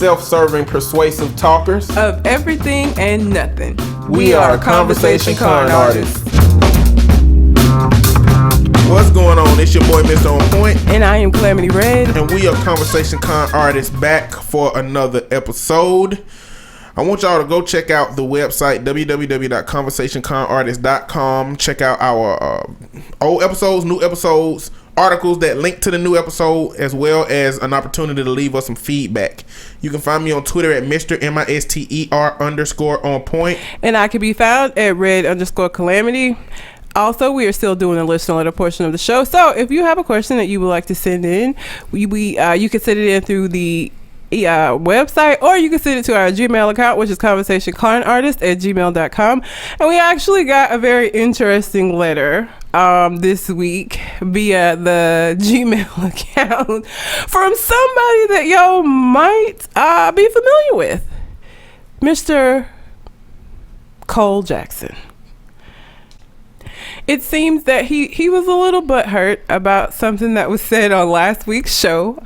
self-serving, persuasive talkers of everything and nothing. We are Conversation Con Artists. What's going on? It's your boy, Mr. On Point. And I am Calamity Red. And we are Conversation Con Artists, back for another episode. I want y'all to go check out the website, www.conversationconartists.com. Check out our old episodes, new episodes, articles that link to the new episode, as well as an opportunity to leave us some feedback. You can find me on Twitter at Mr. MISTER_on point. And I can be found at Red_Calamity. Also, we are still doing the listener letter portion of the show. So if you have a question that you would like to send in, you can send it in through the website, or you can send it to our Gmail account, which is conversationconartists@gmail.com. And we actually got a very interesting letter this week via the Gmail account from somebody that y'all might be familiar with, Mr. Cole Jackson. It seems that he was a little butthurt about something that was said on last week's show.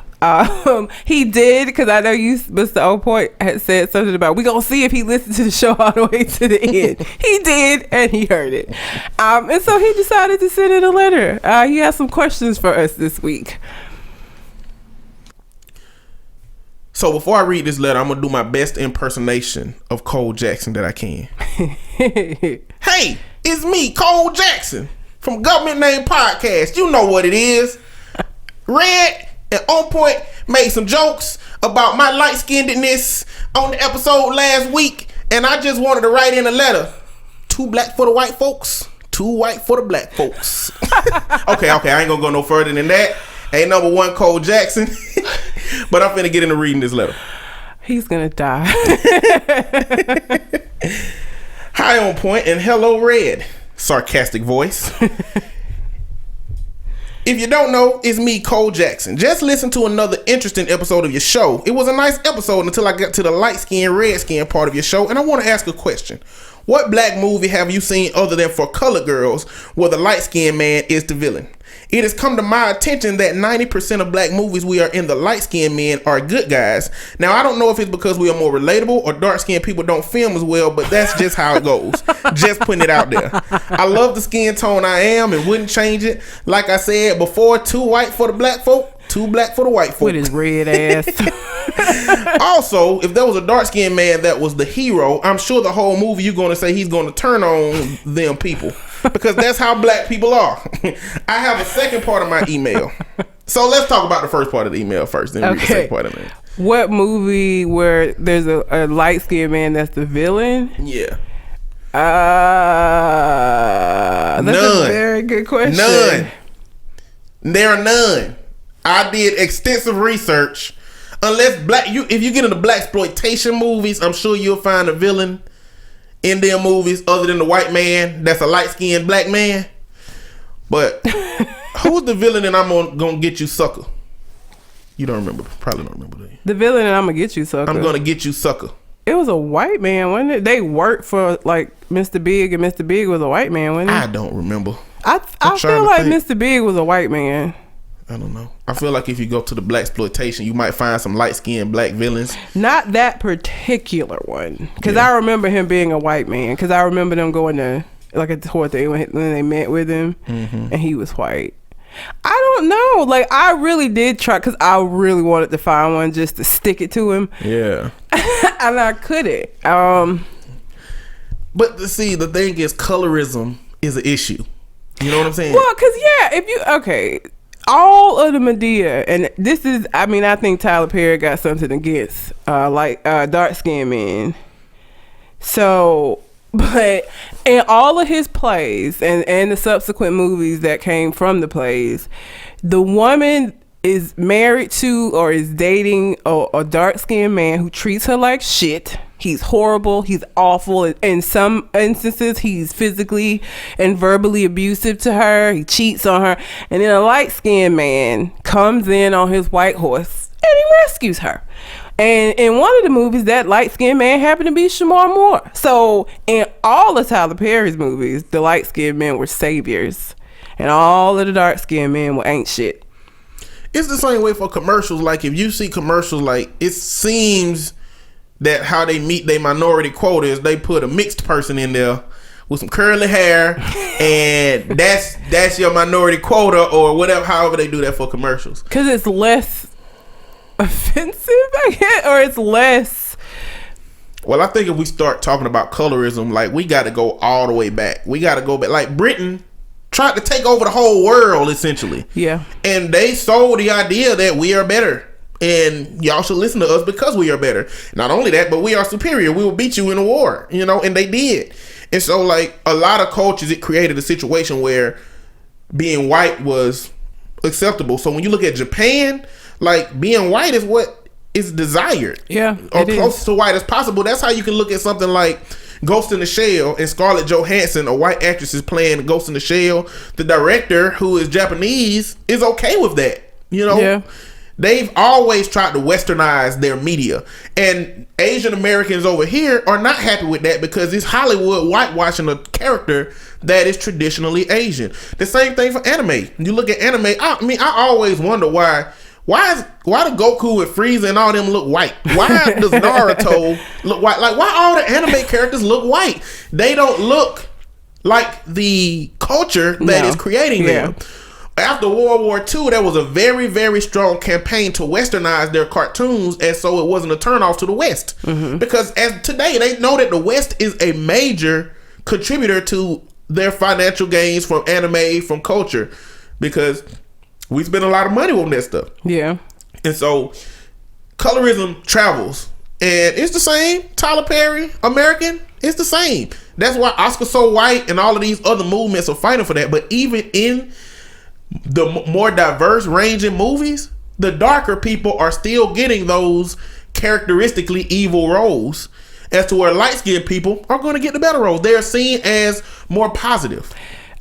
He did, because I know you, Mr. O Point, had said something about, we gonna see if he listened to the show all the way to the end. He did, and he heard it. And so he decided to send in a letter. He has some questions for us this week. So before I read this letter, I'm gonna do my best impersonation of Cole Jackson that I can. Hey, it's me, Cole Jackson, from Government Name Podcast. You know what it is. Red and On Point made some jokes about my light-skinnedness on the episode last week, and I just wanted to write in a letter. 2 black for the white folks, 2 white for the black folks. Okay, I ain't gonna go no further than that. Ain't number one Cole Jackson. But I'm finna get into reading this letter. He's gonna die. Hi, On Point, and hello, Red. Sarcastic voice. If you don't know, it's me, Cole Jackson. Just listen to another interesting episode of your show. It was a nice episode until I got to the light skin, red skin part of your show, and I want to ask a question. What black movie have you seen other than For Colored Girls where the light skinned man is the villain? It has come to my attention that 90% of black movies we are in, the light-skinned men are good guys. Now, I don't know if it's because we are more relatable or dark-skinned people don't film as well, but that's just how it goes. Just putting it out there. I love the skin tone I am and wouldn't change it. Like I said before, 2 white for the black folk, 2 black for the white folk. With his red ass. Also, if there was a dark-skinned man that was the hero, I'm sure the whole movie you're going to say he's going to turn on them people. Because that's how black people are. I have a second part of my email. So let's talk about the first part of the email first, then read the second part of it. What movie where there's a light-skinned man that's the villain? Yeah. That's a very good question. None. There are none. I did extensive research. Unless if you get into blaxploitation movies, I'm sure you'll find a villain in their movies other than the white man that's a light-skinned black man. But who's the villain and I'm gonna get you, sucker? You don't remember. Probably don't remember that. The villain and I'm gonna get you, sucker. I'm gonna get you, sucker. It was a white man, wasn't it? They worked for like Mr. Big, and Mr. Big was a white man, wasn't it? I don't remember. I feel like Mr. Big was a white man. I don't know. I feel like if you go to the blaxploitation, you might find some light-skinned black villains. Not that particular one, because I remember him being a white man. Because I remember them going to like toward the end when they met with him, and he was white. I don't know. Like I really did try, because I really wanted to find one just to stick it to him. Yeah, and I couldn't. But see, the thing is, colorism is an issue. You know what I'm saying? Well, because all of the Medea, and this is, I mean, I think Tyler Perry got something against dark-skinned men. So, but in all of his plays and the subsequent movies that came from the plays, the woman is married to or is dating a dark-skinned man who treats her like shit. He's horrible. He's awful. In some instances, he's physically and verbally abusive to her. He cheats on her. And then a light-skinned man comes in on his white horse and he rescues her. And in one of the movies, that light-skinned man happened to be Shamar Moore. So in all of Tyler Perry's movies, the light-skinned men were saviors. And all of the dark-skinned men were ain't shit. It's the same way for commercials. Like if you see commercials, like it seems that how they meet their minority quota is they put a mixed person in there with some curly hair, and that's your minority quota or whatever. However they do that for commercials, because it's less offensive, I guess, or it's less. Well, I think if we start talking about colorism, like we got to go all the way back. We got to go back. Like Britain tried to take over the whole world, essentially. Yeah. And they sold the idea that we are better. And y'all should listen to us because we are better. Not only that, but we are superior. We will beat you in a war, you know, and they did. And so, like, a lot of cultures, it created a situation where being white was acceptable. So when you look at Japan, like, being white is what is desired. Yeah. Or close to white as possible. That's how you can look at something like Ghost in the Shell, and Scarlett Johansson, a white actress, is playing Ghost in the Shell. The director, who is Japanese, is okay with that. You know? Yeah. They've always tried to westernize their media. And Asian Americans over here are not happy with that because it's Hollywood whitewashing a character that is traditionally Asian. The same thing for anime. You look at anime, I always wonder why do Goku and Frieza and all them look white? Why does Naruto look white? Like, why all the anime characters look white? They don't look like the culture that is creating them. After World War II, there was a very, very strong campaign to westernize their cartoons, and so it wasn't a turnoff to the West. Mm-hmm. Because as today, they know that the West is a major contributor to their financial gains from anime, from culture, because we spend a lot of money on that stuff. Yeah. And so colorism travels. And it's the same. Tyler Perry, American, it's the same. That's why Oscar So White and all of these other movements are fighting for that. But even in the more diverse range in movies, the darker people are still getting those characteristically evil roles, as to where light-skinned people are going to get the better roles. They're seen as more positive.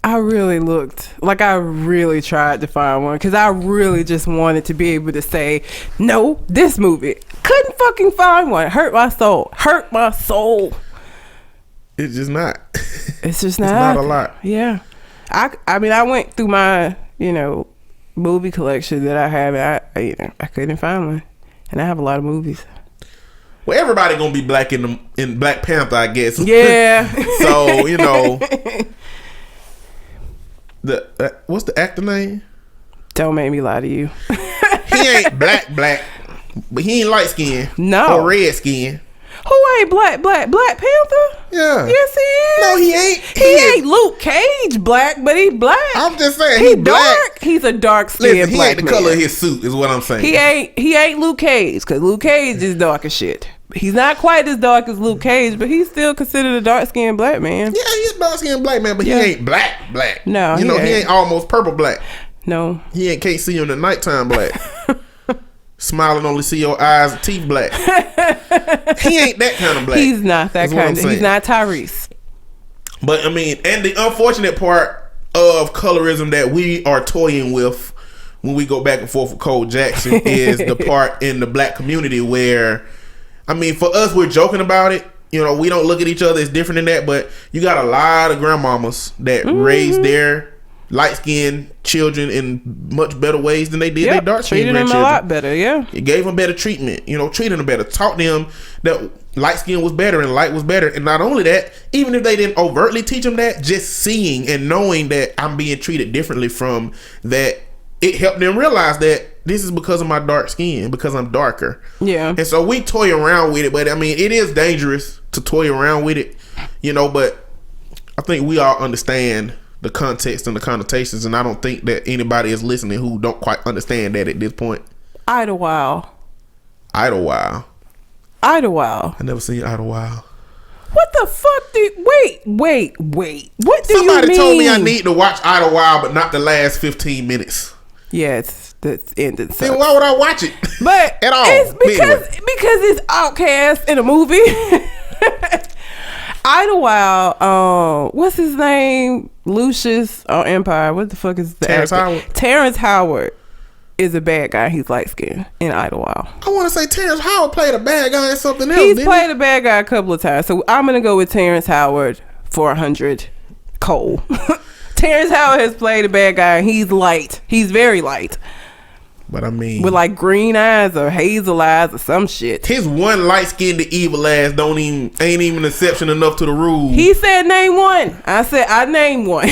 I really looked, like I really tried to find one, because I really just wanted to be able to say, no, this movie. Couldn't fucking find one. Hurt my soul. It's just not. It's just It's not. not a lot. Yeah. I mean, I went through my, movie collection that I have, and I couldn't find one. And I have a lot of movies. Well, everybody gonna be black in Black Panther, I guess. Yeah. So, what's the actor name? Don't make me lie to you. He ain't black, but he ain't light skin. No. Or red skin. Who ain't Black Panther? Yeah. Yes, he is. No, he ain't. He ain't Luke Cage black, but he black. I'm just saying, he black. dark. He's a dark skinned Listen, black he ain't the man. color of his suit, is what I'm saying. He ain't Luke Cage, because Luke Cage is dark as shit. He's not quite as dark as Luke Cage, but he's still considered a dark skinned black man. Yeah, he's a dark skinned black man, but he ain't black. No, he ain't almost purple black. No. He ain't can't see you in the nighttime black. Smiling only see your eyes and teeth black. He ain't that kind of black. He's not that kind of. He's not Tyrese. But I mean, and the unfortunate part of colorism that we are toying with when we go back and forth with Cole Jackson is the part in the black community where, I mean, for us, we're joking about it. We don't look at each other as different than that, but you got a lot of grandmamas that raise their light-skinned children in much better ways than they did their dark-skinned grandchildren. Treated them a lot better, yeah. It gave them better treatment, treated them better, taught them that light skin was better and light was better. And not only that, even if they didn't overtly teach them that, just seeing and knowing that I'm being treated differently from that, it helped them realize that this is because of my dark skin, because I'm darker. Yeah. And so we toy around with it, but I mean, it is dangerous to toy around with it, but I think we all understand the context and the connotations, and I don't think that anybody is listening who don't quite understand that at this point. Idlewild. I never seen Idlewild. What the fuck wait. What do Somebody you mean? told me I need to watch Idlewild, but not the last 15 minutes. Yeah, that's ended. Then why would I watch it? But at all? It's because it's Outcast in a movie. Idlewild, what's his name? Lucius or Empire. What the fuck is the Terrence actor? Howard. Terrence Howard is a bad guy. He's light skinned in Idlewild. I want to say Terrence Howard played a bad guy in something else. He's played a bad guy a couple of times. So I'm gonna go with Terrence Howard for 100. Cole. Terrence Howard has played a bad guy. And he's light. He's very light. But I mean, with like green eyes or hazel eyes or some shit. His one light skinned evil ass ain't even an exception enough to the rule. He said name one. I said I named one.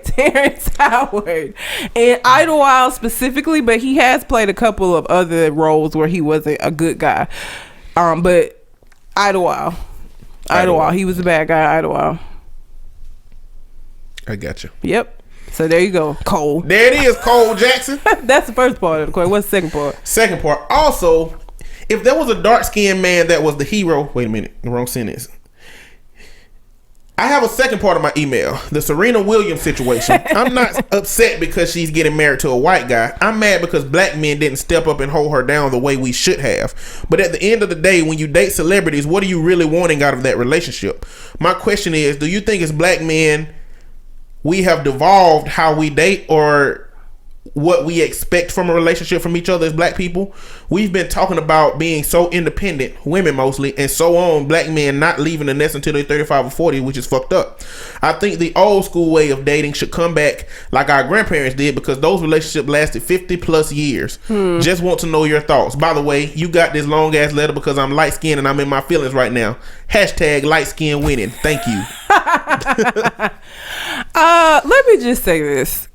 Terrence Howard. And Idlewild specifically, but he has played a couple of other roles where he wasn't a good guy. But Idlewild, he was a bad guy. Idlewild. I got you. Yep. So there you go, Cole. There it is, Cole Jackson. That's the first part of the question. What's the second part? Second part. Also, if there was a dark-skinned man that was the hero... Wait a minute. The wrong sentence. I have a second part of my email. The Serena Williams situation. I'm not upset because she's getting married to a white guy. I'm mad because black men didn't step up and hold her down the way we should have. But at the end of the day, when you date celebrities, what are you really wanting out of that relationship? My question is, do you think as black men... we have devolved how we date or what we expect from a relationship from each other as black people? We've been talking about being so independent, women mostly, and so on, black men not leaving the nest until they're 35 or 40, which is fucked up. I think the old school way of dating should come back like our grandparents did, because those relationships lasted 50 plus years. Just want to know your thoughts. By the way, you got this long ass letter because I'm light skinned and I'm in my feelings right now. Hashtag light skin winning. Thank you. Let me just say this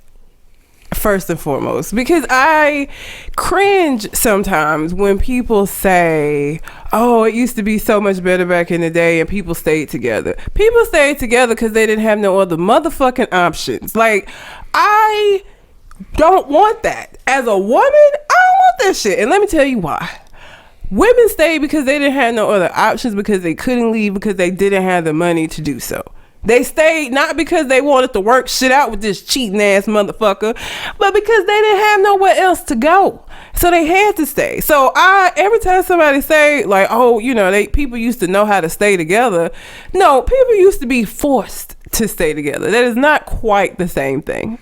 first and foremost, because I cringe sometimes when people say, oh, it used to be so much better back in the day and people stayed together. People stayed together because they didn't have no other motherfucking options. Like, I don't want that. As a woman, I don't want that shit. And let me tell you why. Women stayed because they didn't have no other options, because they couldn't leave, because they didn't have the money to do so. They stayed not because they wanted to work shit out with this cheating ass motherfucker, but because they didn't have nowhere else to go. So they had to stay. So every time somebody say like, oh, you know, people used to know how to stay together. No, people used to be forced to stay together. That is not quite the same thing.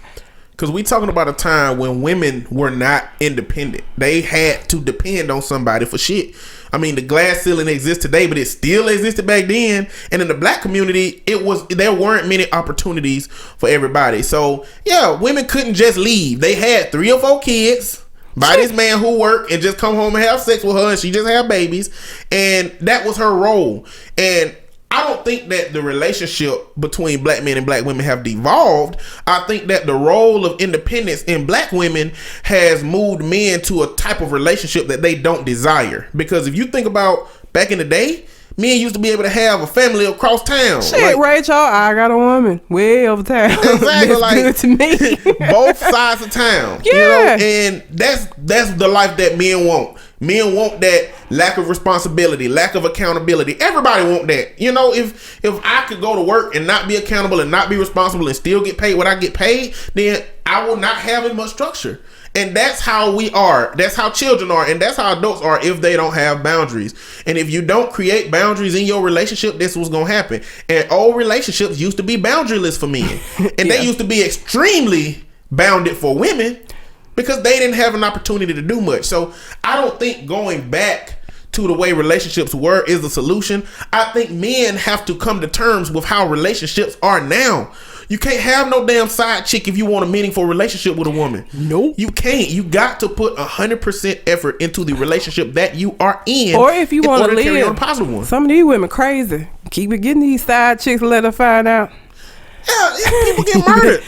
Because we talking about a time when women were not independent. They had to depend on somebody for shit. I mean, the glass ceiling exists today, but it still existed back then. And in the black community, there weren't many opportunities for everybody. So yeah, women couldn't just leave. They had 3 or 4 kids by this man who worked and just come home and have sex with her, and she just have babies. And that was her role. And I don't think that the relationship between black men and black women have devolved. I think that the role of independence in black women has moved men to a type of relationship that they don't desire. Because if you think about back in the day, men used to be able to have a family across town. Shit, like, Rachel, I got a woman way over town. Exactly, like good to me. Both sides of town. Yeah, you know? And that's the life that men want. Men want that lack of responsibility, lack of accountability. Everybody want that. You know, if I could go to work and not be accountable and not be responsible and still get paid what I get paid, then I will not have as much structure. And that's how we are. That's how children are. And that's how adults are if they don't have boundaries. And if you don't create boundaries in your relationship, this was going to happen. And old relationships used to be boundaryless for men. And they used to be extremely bounded for women, because they didn't have an opportunity to do much. So I don't think going back to the way relationships were is the solution. I think men have to come to terms with how relationships are now. You can't have no damn side chick if you want a meaningful relationship with a woman. Nope. You can't. You got to put 100% effort into the relationship that you are in. Or if you want to live a positive one. Some of these women crazy. Keep getting these side chicks, let her find out. Yeah, people get murdered.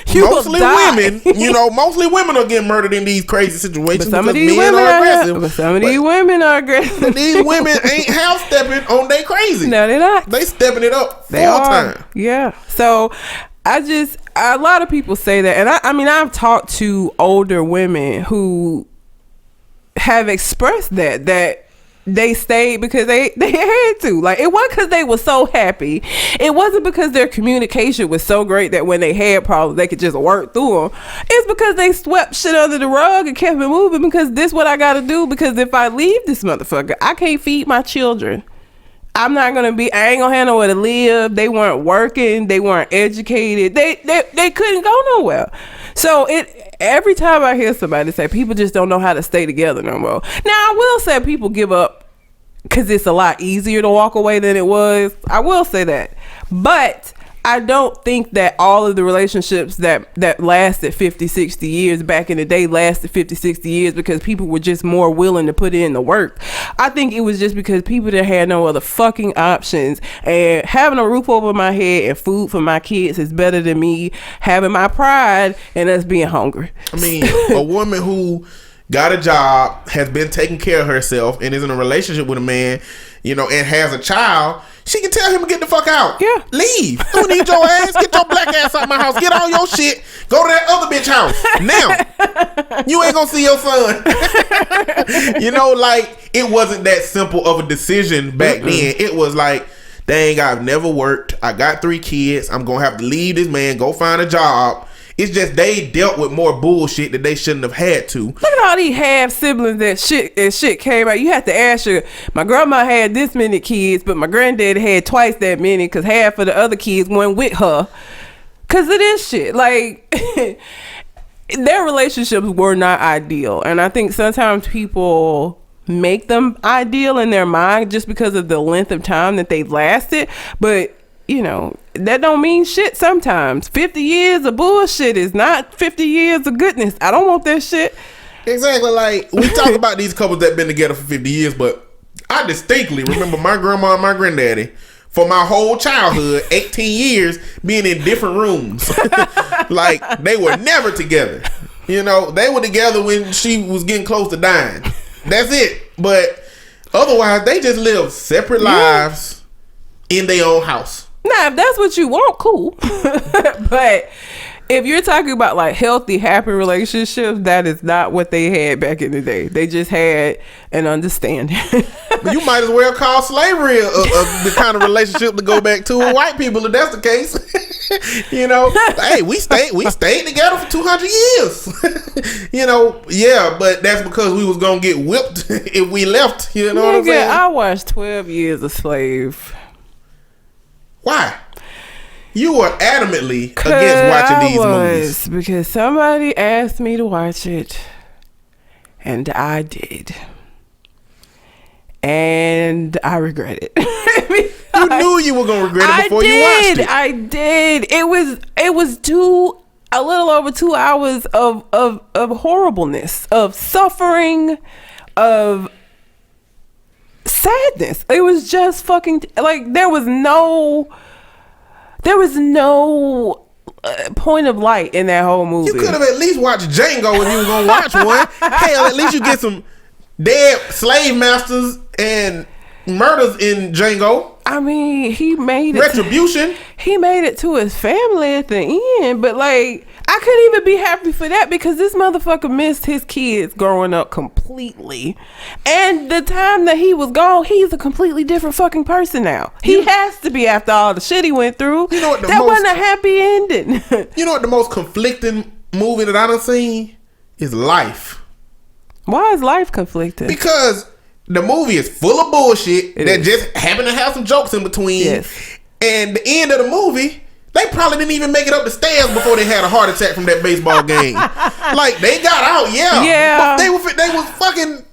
Mostly women are getting murdered in these crazy situations. But some of these women are aggressive. But some of these women are aggressive. These women ain't half stepping on they crazy. No, they're not. They stepping it up full time. Yeah. So a lot of people say that, and I mean I've talked to older women who have expressed that they stayed because they had to. Like, it wasn't because they were so happy. It wasn't because their communication was so great that when they had problems they could just work through them. It's because they swept shit under the rug and kept it moving, because this what I gotta do, because if I leave this motherfucker, I can't feed my children. I ain't gonna have nowhere to live. They weren't working, they weren't educated, they couldn't go nowhere. So every time I hear somebody say people just don't know how to stay together no more. Now I will say people give up because it's a lot easier to walk away than it was. I will say that. But I don't think that all of the relationships that lasted 50, 60 years back in the day lasted 50, 60 years because people were just more willing to put in the work. I think it was just because people that had no other fucking options, and having a roof over my head and food for my kids is better than me having my pride and us being hungry. I mean, a woman who got a job, has been taking care of herself, and is in a relationship with a man, you know, and has a child, she can tell him to get the fuck out. Yeah. Leave. Don't need your ass. Get your black ass out my house. Get all your shit. Go to that other bitch house. Now. You ain't gonna see your son. You know, like, it wasn't that simple of a decision back then. It was like, dang, I've never worked. I got 3 kids. I'm gonna have to leave this man, go find a job. It's just they dealt with more bullshit that they shouldn't have had to. Look at all these half siblings that shit came out. You have to ask her. My grandma had this many kids, but my granddad had twice that many because half of the other kids went with her. Because of this shit. Like, their relationships were not ideal. And I think sometimes people make them ideal in their mind just because of the length of time that they lasted. But, you know, that don't mean shit sometimes. 50 years of bullshit is not 50 years of goodness. I don't want that shit. Exactly. Like, we talk about these couples that been together for 50 years, but I distinctly remember my grandma and my granddaddy for my whole childhood, 18 years, being in different rooms. Like, they were never together. You know, they were together when she was getting close to dying. That's it. But otherwise, they just lived separate lives in their own house. Now, if that's what you want, cool. But if you're talking about like healthy, happy relationships, that is not what they had back in the day. They just had an understanding. But you might as well call slavery the kind of relationship to go back to with white people if that's the case. You know, hey, we stayed together for 200 years. You know, yeah, but that's because we was gonna get whipped if we left. You know what I'm saying? I watched 12 Years a Slave. Why? You were adamantly against watching these movies. Because somebody asked me to watch it, and I did. And I regret it. You knew you were gonna regret it before you watched it. I did. It was a little over 2 hours of horribleness, of suffering, of sadness. It was just fucking like there was no point of light in that whole movie. You could have at least watched Django if you was gonna watch one. Hell, at least you get some dead slave masters and murders in Django. I mean, he made it retribution. He made it to his family at the end, but like I couldn't even be happy for that because this motherfucker missed his kids growing up completely. And the time that he was gone, he's a completely different fucking person now. He has to be after all the shit he went through. You know what that wasn't a happy ending. You know what the most conflicting movie that I done seen is Life. Why is Life conflicting? Because the movie is full of bullshit that just happened to have some jokes in between. Yes. And the end of the movie, they probably didn't even make it up the stairs before they had a heart attack from that baseball game. Like, they got out, yeah. But they was fucking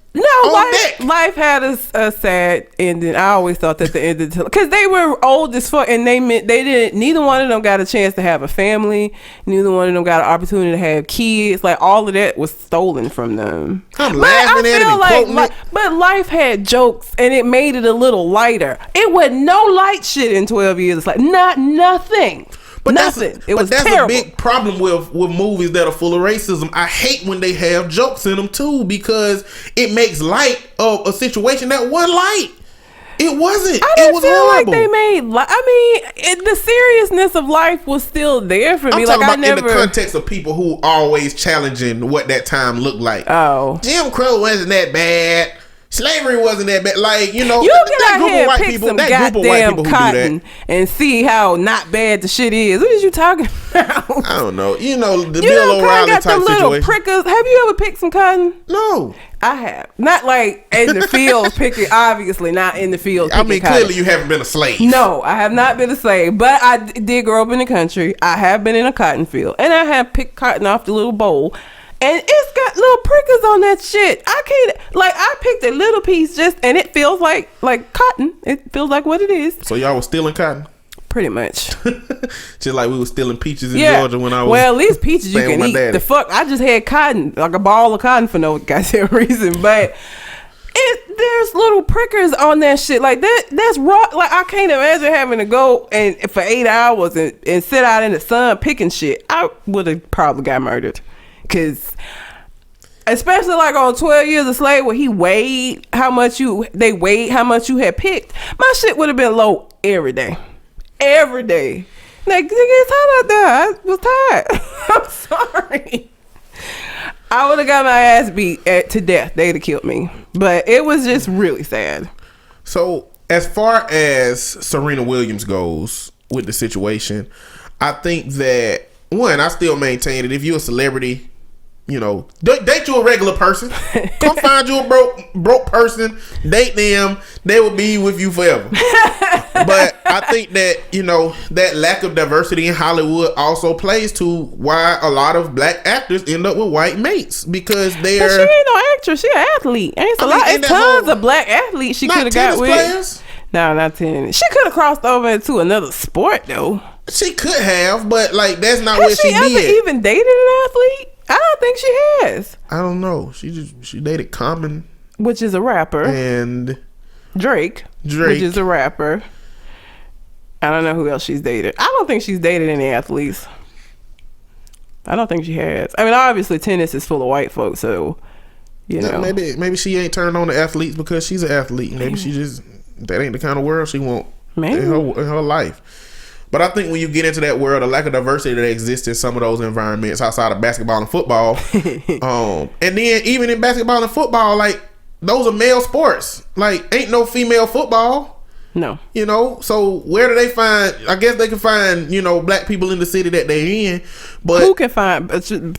Life had a sad ending. I always thought that the ending, because they were old as fuck, and neither one of them got a chance to have a family. Neither one of them got an opportunity to have kids. Like, all of that was stolen from them. I'm laughing at it and quoting it. But Life had jokes, and it made it a little lighter. It was no light shit in 12 Years. It's like nothing. But nothing. That's a big problem with movies that are full of racism. I hate when they have jokes in them too, because it makes light of a situation that wasn't light. It wasn't. It was horrible. Like they made. The seriousness of life was still there for me. I'm talking about in the context of people who always challenging what that time looked like. Oh, Jim Crow wasn't that bad. Slavery wasn't that bad. Like, you know, you that group of white people, that group of white people who do that, and see how not bad the shit is. What are you talking about? I don't know. You know, the Bill O'Reilly type situation. Little prickers. Have you ever picked some cotton? No. I have. Not like in the fields picking, obviously not in the fields picking cotton. Clearly you haven't been a slave. No, I have not been a slave, but I did grow up in the country. I have been in a cotton field, and I have picked cotton off the little bowl. And it's got little prickers on that shit. I picked a little piece and it feels like cotton. It feels like what it is. So y'all was stealing cotton? Pretty much. Just like we were stealing peaches in Georgia when I was. Well, at least peaches you can eat. Daddy. The fuck, I just had cotton, like a ball of cotton for no goddamn reason. But there's little prickers on that shit. Like that's raw. Like I can't imagine having to go and for 8 hours and sit out in the sun picking shit. I would have probably got murdered. Cause especially like on 12 Years a Slave where he weighed how much you had picked. My shit would have been low every day. Every day. Like, nigga, it's hot out there. I was tired. I'm sorry. I would have got my ass beat to death. They'd have killed me. But it was just really sad. So, as far as Serena Williams goes with the situation, I think that, one, I still maintain that if you're a celebrity, you know, date you a regular person. Come find you a broke person. Date them. They will be with you forever. But I think that, you know, that lack of diversity in Hollywood also plays to why a lot of black actors end up with white mates because they're. But she ain't no actress. She an athlete. It's tons of black athletes she could have got with. Players? No, not tennis. She could have crossed over into another sport though. She could have, but like that's not what she did. Has she ever even dated an athlete? I don't think she has. I don't know. She dated Common, which is a rapper, and Drake, which is a rapper. I don't know who else she's dated. I don't think she's dated any athletes. I don't think she has. I mean, obviously tennis is full of white folks, so you know. Maybe she ain't turned on to athletes because she's an athlete. Maybe she just that ain't the kind of world she want in her life. But I think when you get into that world, the lack of diversity that exists in some of those environments outside of basketball and football, and then even in basketball and football, like those are male sports. Like ain't no female football. No. You know, so where do they find? I guess they can find, you know, black people in the city that they're in. But who can find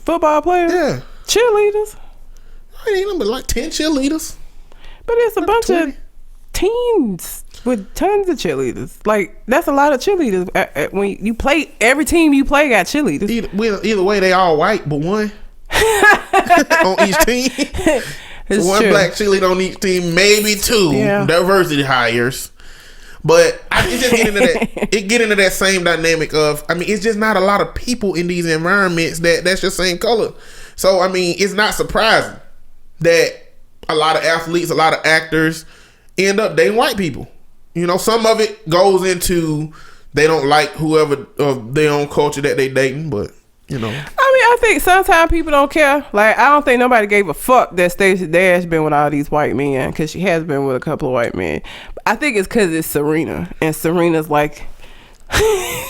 football players? Yeah, cheerleaders. I ain't but like 10 cheerleaders. But it's a bunch 20. Of teens with tons of cheerleaders. Like that's a lot of cheerleaders. When you play, every team you play got cheerleaders. Either way, they all white, but one on each team. So one black cheerleader on each team, maybe two diversity hires. But it just get into that. It get into that same dynamic of. I mean, it's just not a lot of people in these environments that's your same color. So I mean, it's not surprising that a lot of athletes, a lot of actors end up dating white people. You know, some of it goes into they don't like whoever of their own culture that they dating, but you know. I mean, I think sometimes people don't care. Like, I don't think nobody gave a fuck that Stacey Dash been with all these white men because she has been with a couple of white men. I think it's because it's Serena, and Serena's like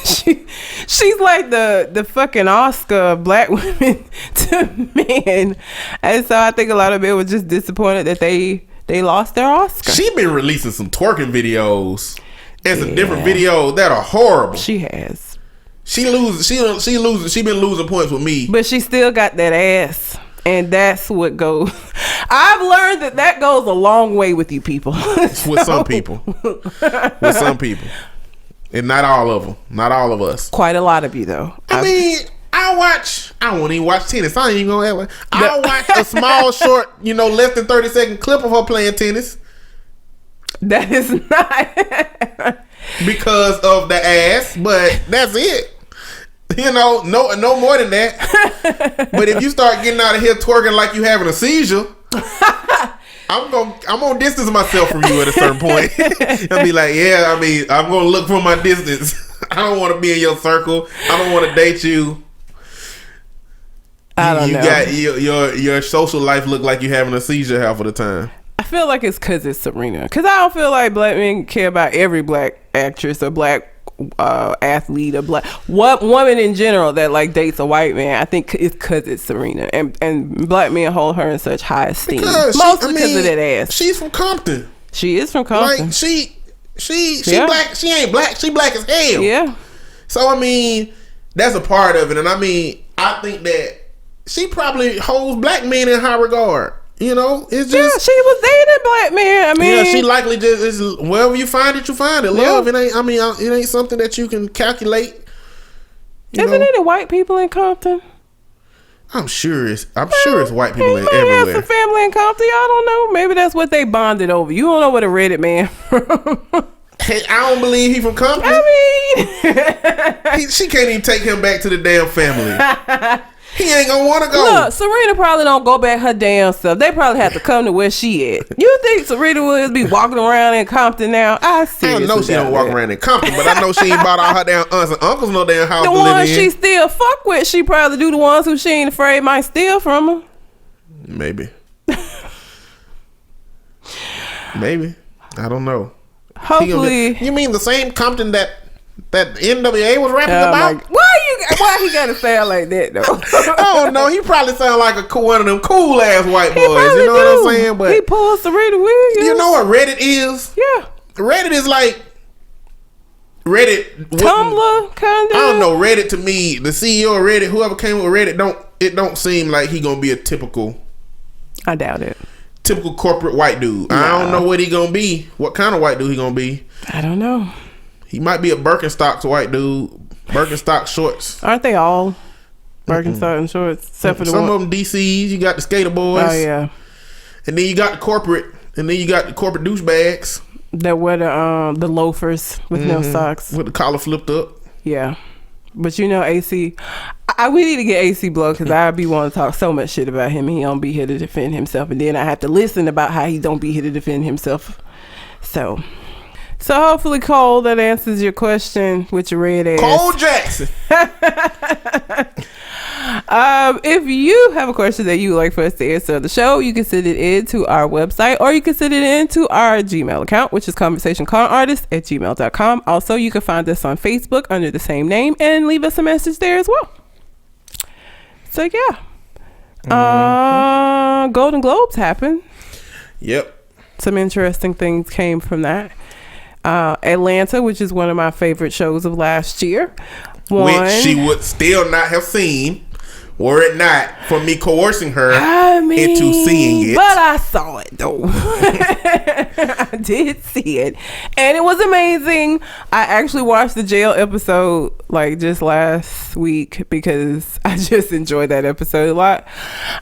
she's like the fucking Oscar of black women to men, and so I think a lot of men were just disappointed that they lost their Oscar. She been releasing some twerking videos and some different videos that are horrible. She has. She been losing points with me. But she still got that ass. And that's what goes. I've learned that goes a long way with you people. With some people. With some people. And not all of them. Not all of us. Quite a lot of you though. I won't even watch tennis. I ain't even gonna ever. I'll watch a small, short, less than 30-second clip of her playing tennis. That is not. Because of the ass, but that's it. No more than that. But if you start getting out of here twerking like you having a seizure, I'm gonna distance myself from you at a certain point. I'll be like, I'm gonna look for my distance. I don't want to be in your circle. I don't want to date you. I don't know. Got your social life look like you having a seizure half of the time. I feel like it's because it's Serena. Because I don't feel like black men care about every black actress or black athlete or black woman in general that like dates a white man. I think it's because it's Serena, and black men hold her in such high esteem, mostly because of that ass. She's from Compton. She is from Compton. Like she black. She ain't black. She black as hell. Yeah. So I mean, that's a part of it, and I mean, I think that she probably holds black men in high regard. It's just she was dating black men. I mean, she likely just is wherever you find it, you find it. Love, it ain't. I mean, it ain't something that you can calculate. Isn't any white people in Compton? I'm sure it's white people everywhere. Have some family in Compton. I don't know. Maybe that's what they bonded over. You don't know what a Reddit man from. Hey, I don't believe he from Compton. She can't even take him back to the damn family. He ain't gonna want to go. Look, Serena probably don't go back her damn self. They probably have to come to where she at. You think Serena would be walking around in Compton now? I know she don't walk around in Compton, but I know she ain't bought all her damn aunts and uncles no damn house to live in. The ones she still fuck with, she probably do. The ones who she ain't afraid might steal from her. Maybe. Maybe. I don't know. Hopefully. You mean the same Compton that NWA was rapping about? Why he gotta sound like that though? I don't know. He probably sound like one of them cool ass white boys. You know what I'm saying? But he pulled Serena Williams. You know what Reddit is? Yeah. Reddit is like Reddit. Tumblr kind of. I don't know. Reddit to me, the CEO of Reddit, whoever came with Reddit, don't seem like he gonna be a typical. I doubt it. Typical corporate white dude. No. I don't know what he gonna be. What kind of white dude he gonna be? I don't know. He might be a Birkenstocks white dude. Birkenstock shorts. Aren't they all Birkenstock and shorts? Except for some of them DCs. You got the skater boys. Oh yeah. And then you got the corporate. And then you got the corporate douchebags that wear the loafers with no socks with the collar flipped up. Yeah, but you know AC. We need to get AC blow because I be wanting to talk so much shit about him and he don't be here to defend himself, and then I have to listen about how he don't be here to defend himself. So hopefully, Cole, that answers your question with your red ass. Cole Jackson. If you have a question that you would like for us to answer on the show, you can send it in to our website or you can send it in to our Gmail account, which is conversationconartists@gmail.com. Also, you can find us on Facebook under the same name and leave us a message there as well. So, yeah. Golden Globes happened. Yep. Some interesting things came from that. Atlanta, which is one of my favorite shows of last year, won. Which she would still not have seen were it not for me coercing her into seeing it. But I saw it though. I did see it and it was amazing. I actually watched the jail episode like just last week because I just enjoyed that episode a lot.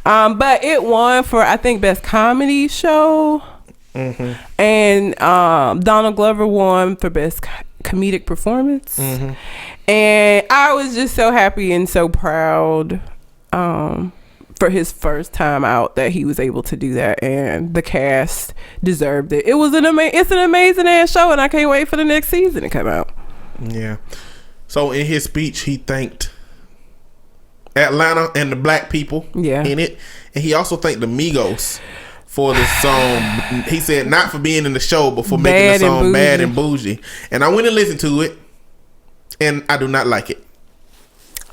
But it won for I think best comedy show. And Donald Glover won for best comedic performance. And I was just so happy and so proud for his first time out that he was able to do that, and the cast deserved it. It was it's an amazing ass show, and I can't wait for the next season to come out. Yeah. So in his speech, he thanked Atlanta and the black people in it, and he also thanked the Migos for the song. He said not for being in the show, but for making the song Bad and Bougie. And I went and listened to it, and I do not like it.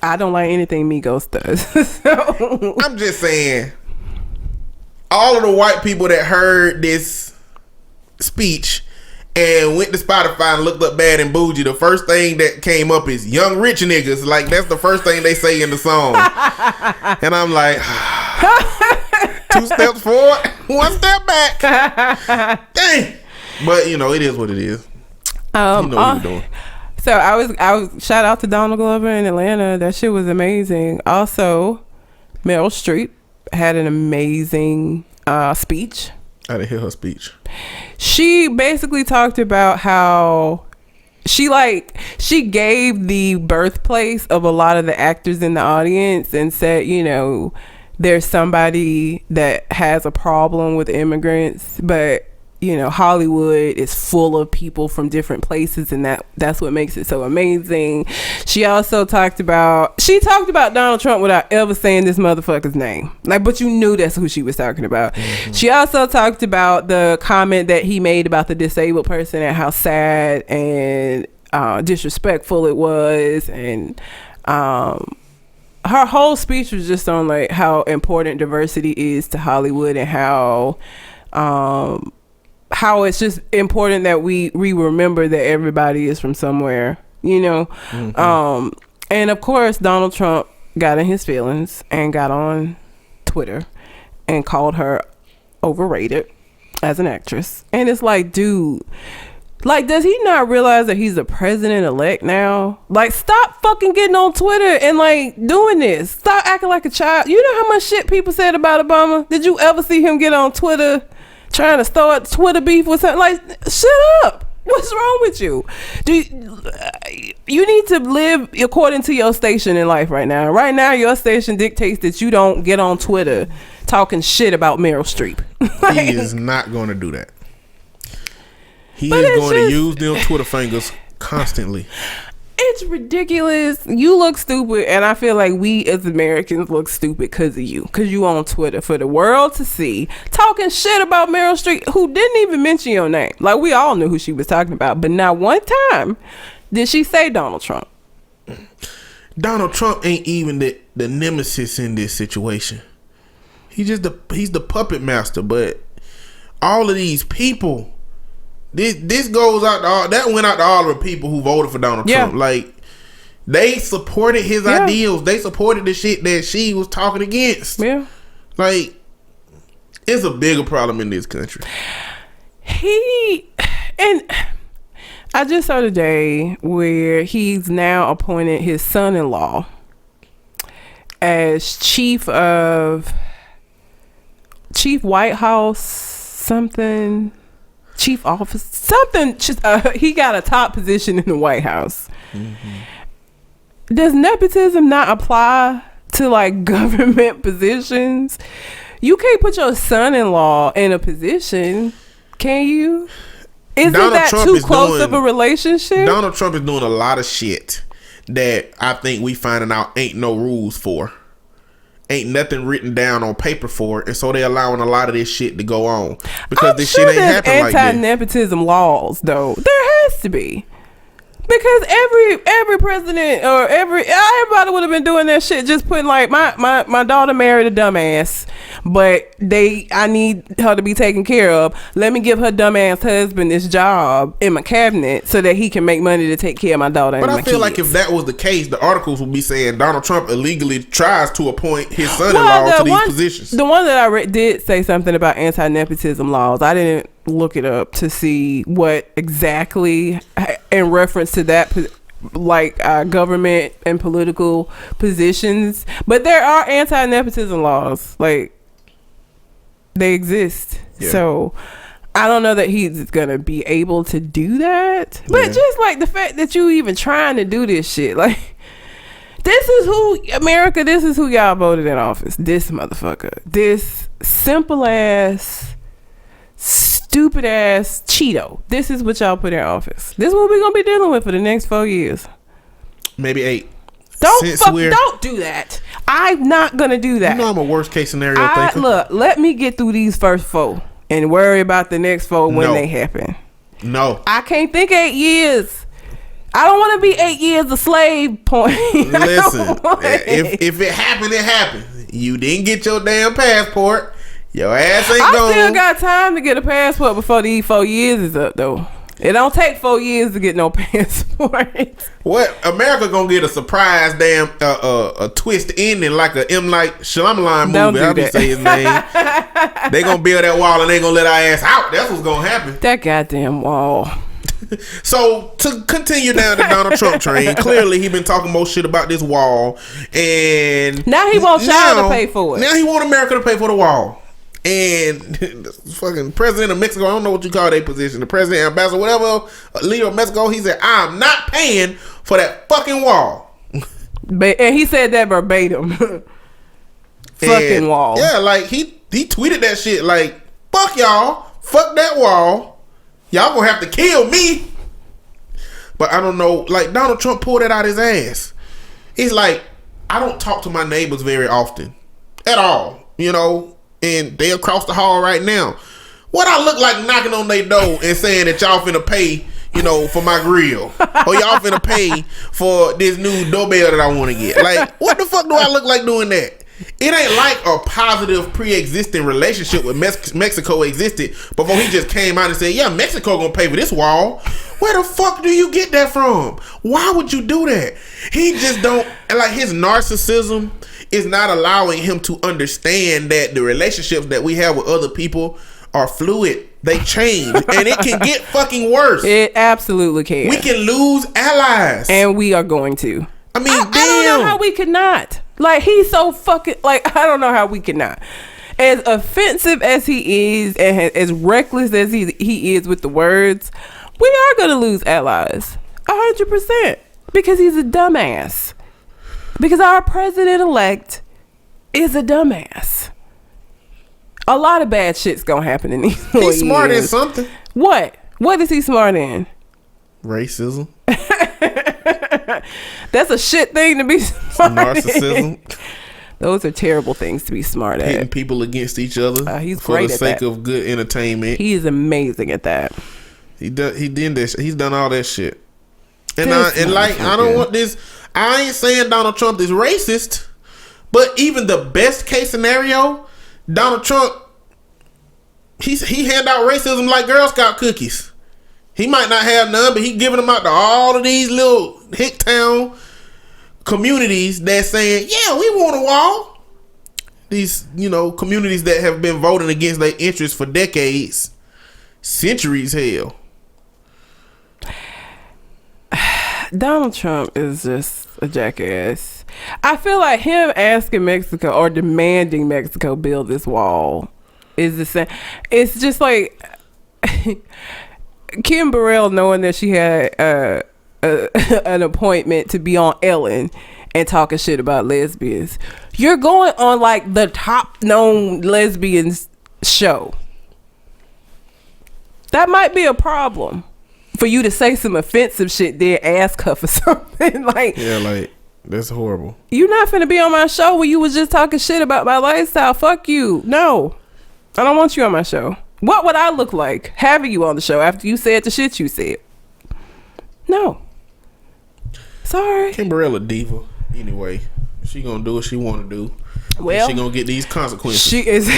I don't like anything Migos does. So. I'm just saying, all of the white people that heard this speech and went to Spotify and looked up Bad and Bougie, the first thing that came up is young rich niggas. Like, that's the first thing they say in the song. And I'm like, 2 steps forward, 1 step back. Dang. But you know, it is what it is. You know what you're doing. So I was shout out to Donald Glover in Atlanta. That shit was amazing. Also, Meryl Streep had an amazing speech. I didn't hear her speech. She basically talked about how she gave the birthplace of a lot of the actors in the audience and said, you know, there's somebody that has a problem with immigrants, but you know, Hollywood is full of people from different places, and that's what makes it so amazing. She also talked about Donald Trump without ever saying this motherfucker's name. Like, but you knew that's who she was talking about. She also talked about the comment that he made about the disabled person and how sad and disrespectful it was, and her whole speech was just on like how important diversity is to Hollywood and how it's just important that we remember that everybody is from somewhere, you know. And of course Donald Trump got in his feelings and got on Twitter and called her overrated as an actress. And it's like, dude, like, does he not realize that he's the president-elect now? Like, stop fucking getting on Twitter and like doing this. Stop acting like a child. You know how much shit people said about Obama? Did you ever see him get on Twitter trying to start Twitter beef with something? Like, shut up. What's wrong with you? You need to live according to your station in life right now. Right now, your station dictates that you don't get on Twitter talking shit about Meryl Streep. He is not going to do that. He is going to use them Twitter fingers constantly. It's ridiculous. You look stupid, and I feel like we as Americans look stupid because of you. Because you on Twitter for the world to see, talking shit about Meryl Streep, who didn't even mention your name. Like, we all knew who she was talking about, but not one time did she say Donald Trump. Donald Trump ain't even the nemesis in this situation. He's the puppet master. But all of these people, this goes out to all, that went out to all of the people who voted for Donald Trump. Like, they supported his ideals. They supported the shit that she was talking against. Yeah. Like, it's a bigger problem in this country. And I just saw today where he's now appointed his son-in-law as chief White House something. Chief office something. He got a top position in the White House. Mm-hmm. Does nepotism not apply to like government positions? You can't put your son-in-law in a position, can you? Isn't that too close of a relationship? Donald Trump is doing a lot of shit that I think we finding out ain't no rules for. Ain't nothing written down on paper for it, and so they're allowing a lot of this shit to go on because this shit ain't happening like that. Anti-nepotism laws, though, there has to be, because every president or everybody would have been doing that shit, just putting like my daughter married a dumbass, but I need her to be taken care of. Let me give her dumbass husband this job in my cabinet so that he can make money to take care of my daughter. But and I my feel kids. Like if that was the case, the articles would be saying Donald Trump illegally tries to appoint his son-in-law to these positions. The one that I read did say something about anti-nepotism laws. I didn't look it up to see what exactly in reference to that, like government and political positions, but there are anti-nepotism laws, like they exist. So I don't know that he's gonna be able to do that, but just like the fact that you even trying to do this shit, like this is who y'all voted in office. This motherfucker, this simple ass, stupid ass Cheeto. This is what y'all put in office. This is what we're gonna be dealing with for the next 4 years, maybe 8. Don't do that. I'm not gonna do that. You know I'm a worst case scenario thinker. Look, let me get through these first 4 and worry about the next 4 when they happen. No, I can't think 8 years. I don't want to be 8 years a slave point. Listen, if it happened, it happened. You didn't get your damn passport. Your ass ain't gone. I still got time to get a passport before these 4 years is up, though. It don't take 4 years to get no passport. What? America gonna get a surprise damn a twist ending like a M. Night Shyamalan movie. I'll be saying his name. They gonna build that wall and they gonna let our ass out. That's what's gonna happen. That goddamn wall. So to continue down the Donald Trump train, clearly he been talking more shit about this wall, and now he wants y'all to pay for it. Now he want America to pay for the wall. And the fucking president of Mexico, I don't know what you call their position, the president, ambassador, whatever, leader of Mexico, he said, I'm not paying for that fucking wall. And he said that verbatim. Fucking wall. Yeah, like he tweeted that shit like, fuck y'all, fuck that wall, y'all gonna have to kill me. But I don't know, like Donald Trump pulled that out his ass. It's like, I don't talk to my neighbors very often at all, you know. And they across the hall right now. What I look like knocking on their door and saying that y'all finna pay, you know, for my grill, or y'all finna pay for this new doorbell that I want to get? Like, what the fuck do I look like doing that? It ain't like a positive pre-existing relationship with Mexico existed before he just came out and said, yeah, Mexico gonna pay for this wall. Where the fuck do you get that from? Why would you do that? He just don't, like, his narcissism is not allowing him to understand that the relationships that we have with other people are fluid. They change, and it can get fucking worse. It absolutely can. We can lose allies, and we are going to. I mean, I don't know how we could not. Like, he's so fucking, like, I don't know how we could not. As offensive as he is, and as reckless as he is with the words, We are going to lose allies. 100%. Because he's a dumbass. Because our president-elect is a dumbass. A lot of bad shit's going to happen in these 4 years. He's smart in something. What? What is he smart in? Racism. That's a shit thing to be smart Narcissism. in. Those are terrible things to be smart at. Hitting people against each other. He's for great the at sake that. of good entertainment. He is amazing at that. He did that. He's done all that shit. And This I don't want this. I ain't saying Donald Trump is racist, but even the best case scenario, Donald Trump, he hand out racism like Girl Scout cookies. He might not have none, but he giving them out to all of these little hick town communities that's saying, yeah, we want a wall. These, communities that have been voting against their interests for decades, centuries, hell. Donald Trump is just a jackass. I feel like him asking Mexico or demanding Mexico build this wall is the same. It's just like Kim Burrell knowing that she had an appointment to be on Ellen and talking shit about lesbians. You're going on like the top known lesbians show. That might be a problem for you to say some offensive shit then ask her for something. Like that's horrible. You're not finna be on my show where you was just talking shit about my lifestyle. Fuck you. No, I don't want you on my show. What would I look like having you on the show after you said the shit you said? No. Sorry. Kim Burrell a diva. Anyway, she gonna do what she want to do. Well, she gonna get these consequences. She is.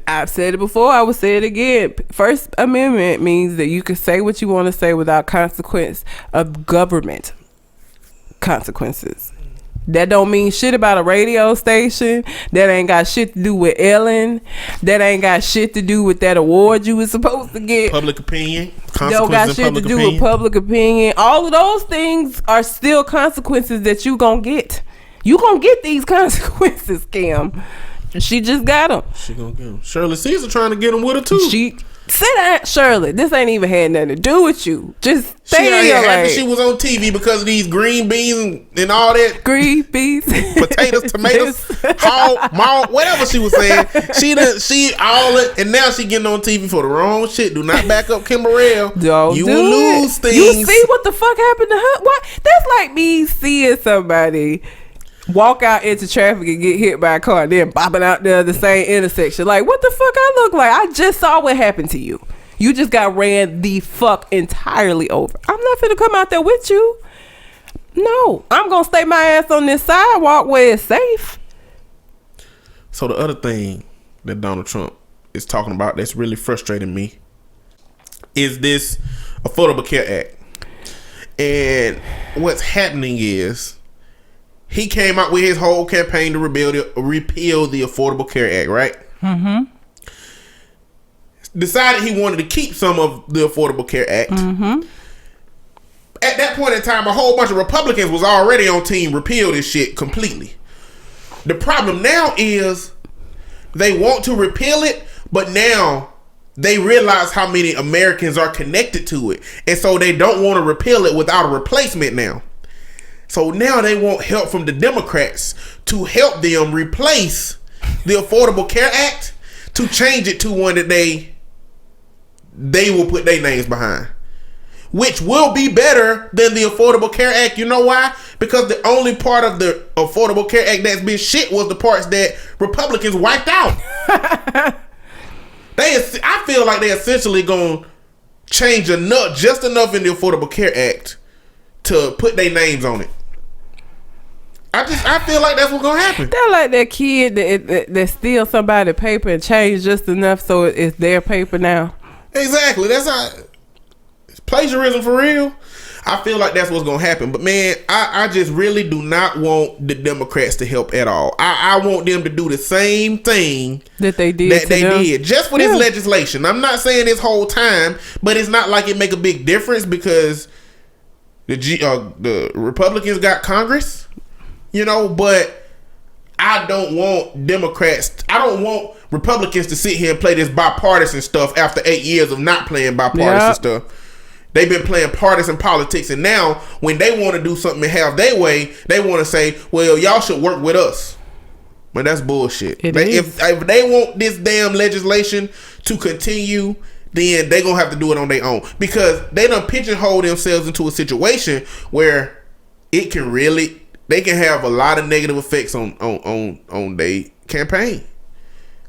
I've said it before. I will say it again. First Amendment means that you can say what you want to say without consequence of government consequences. That don't mean shit about a radio station. That ain't got shit to do with Ellen. That ain't got shit to do with that award you was supposed to get. Public opinion. Don't got shit to do with public opinion. All of those things are still consequences that you gonna get. You gonna get these consequences, Kim. She just got them. She gonna get them. Shirley Caesar trying to get them with her too. Sit down, Shirley. This ain't even had nothing to do with you. Just stay in your lane. She was on TV because of these green beans and all that. Green beans, potatoes, tomatoes, whatever she was saying. She all it, and now she getting on TV for the wrong shit. Do not back up Kim Burrell. You will lose things. You see what the fuck happened to her? What? That's like me seeing somebody walk out into traffic and get hit by a car and then bopping out there the same intersection. Like, what the fuck I look like? I just saw what happened to you. You just got ran the fuck entirely over. I'm not finna come out there with you. No, I'm gonna stay my ass on this sidewalk where it's safe. So the other thing that Donald Trump is talking about that's really frustrating me is this Affordable Care Act. And what's happening is he came out with his whole campaign to repeal the Affordable Care Act, right? Mm-hmm. Decided he wanted to keep some of the Affordable Care Act. Mm-hmm. At that point in time, a whole bunch of Republicans was already on team repeal this shit completely. The problem now is they want to repeal it, but now they realize how many Americans are connected to it. And so they don't want to repeal it without a replacement now. So now they want help from the Democrats to help them replace the Affordable Care Act to change it to one that they will put their names behind, which will be better than the Affordable Care Act. You know why? Because the only part of the Affordable Care Act that's been shit was the parts that Republicans wiped out. I feel like they essentially gonna change just enough in the Affordable Care Act to put their names on it. I feel like that's what's gonna happen. They're like that kid that steals somebody's paper and change just enough so it's their paper now. Exactly. That's how it's plagiarism for real. I feel like that's what's gonna happen. But man, I just really do not want the Democrats to help at all. I want them to do the same thing that they did just for this legislation. I'm not saying this whole time, but it's not like it make a big difference because the Republicans got Congress. But I don't want Republicans to sit here and play this bipartisan stuff after 8 years of not playing bipartisan stuff. They've been playing partisan politics, and now when they want to do something and have their way, they want to say, well, y'all should work with us. But that's bullshit. If they want this damn legislation to continue, then they gonna have to do it on their own, because they done pigeonhole themselves into a situation where they can have a lot of negative effects on their campaign.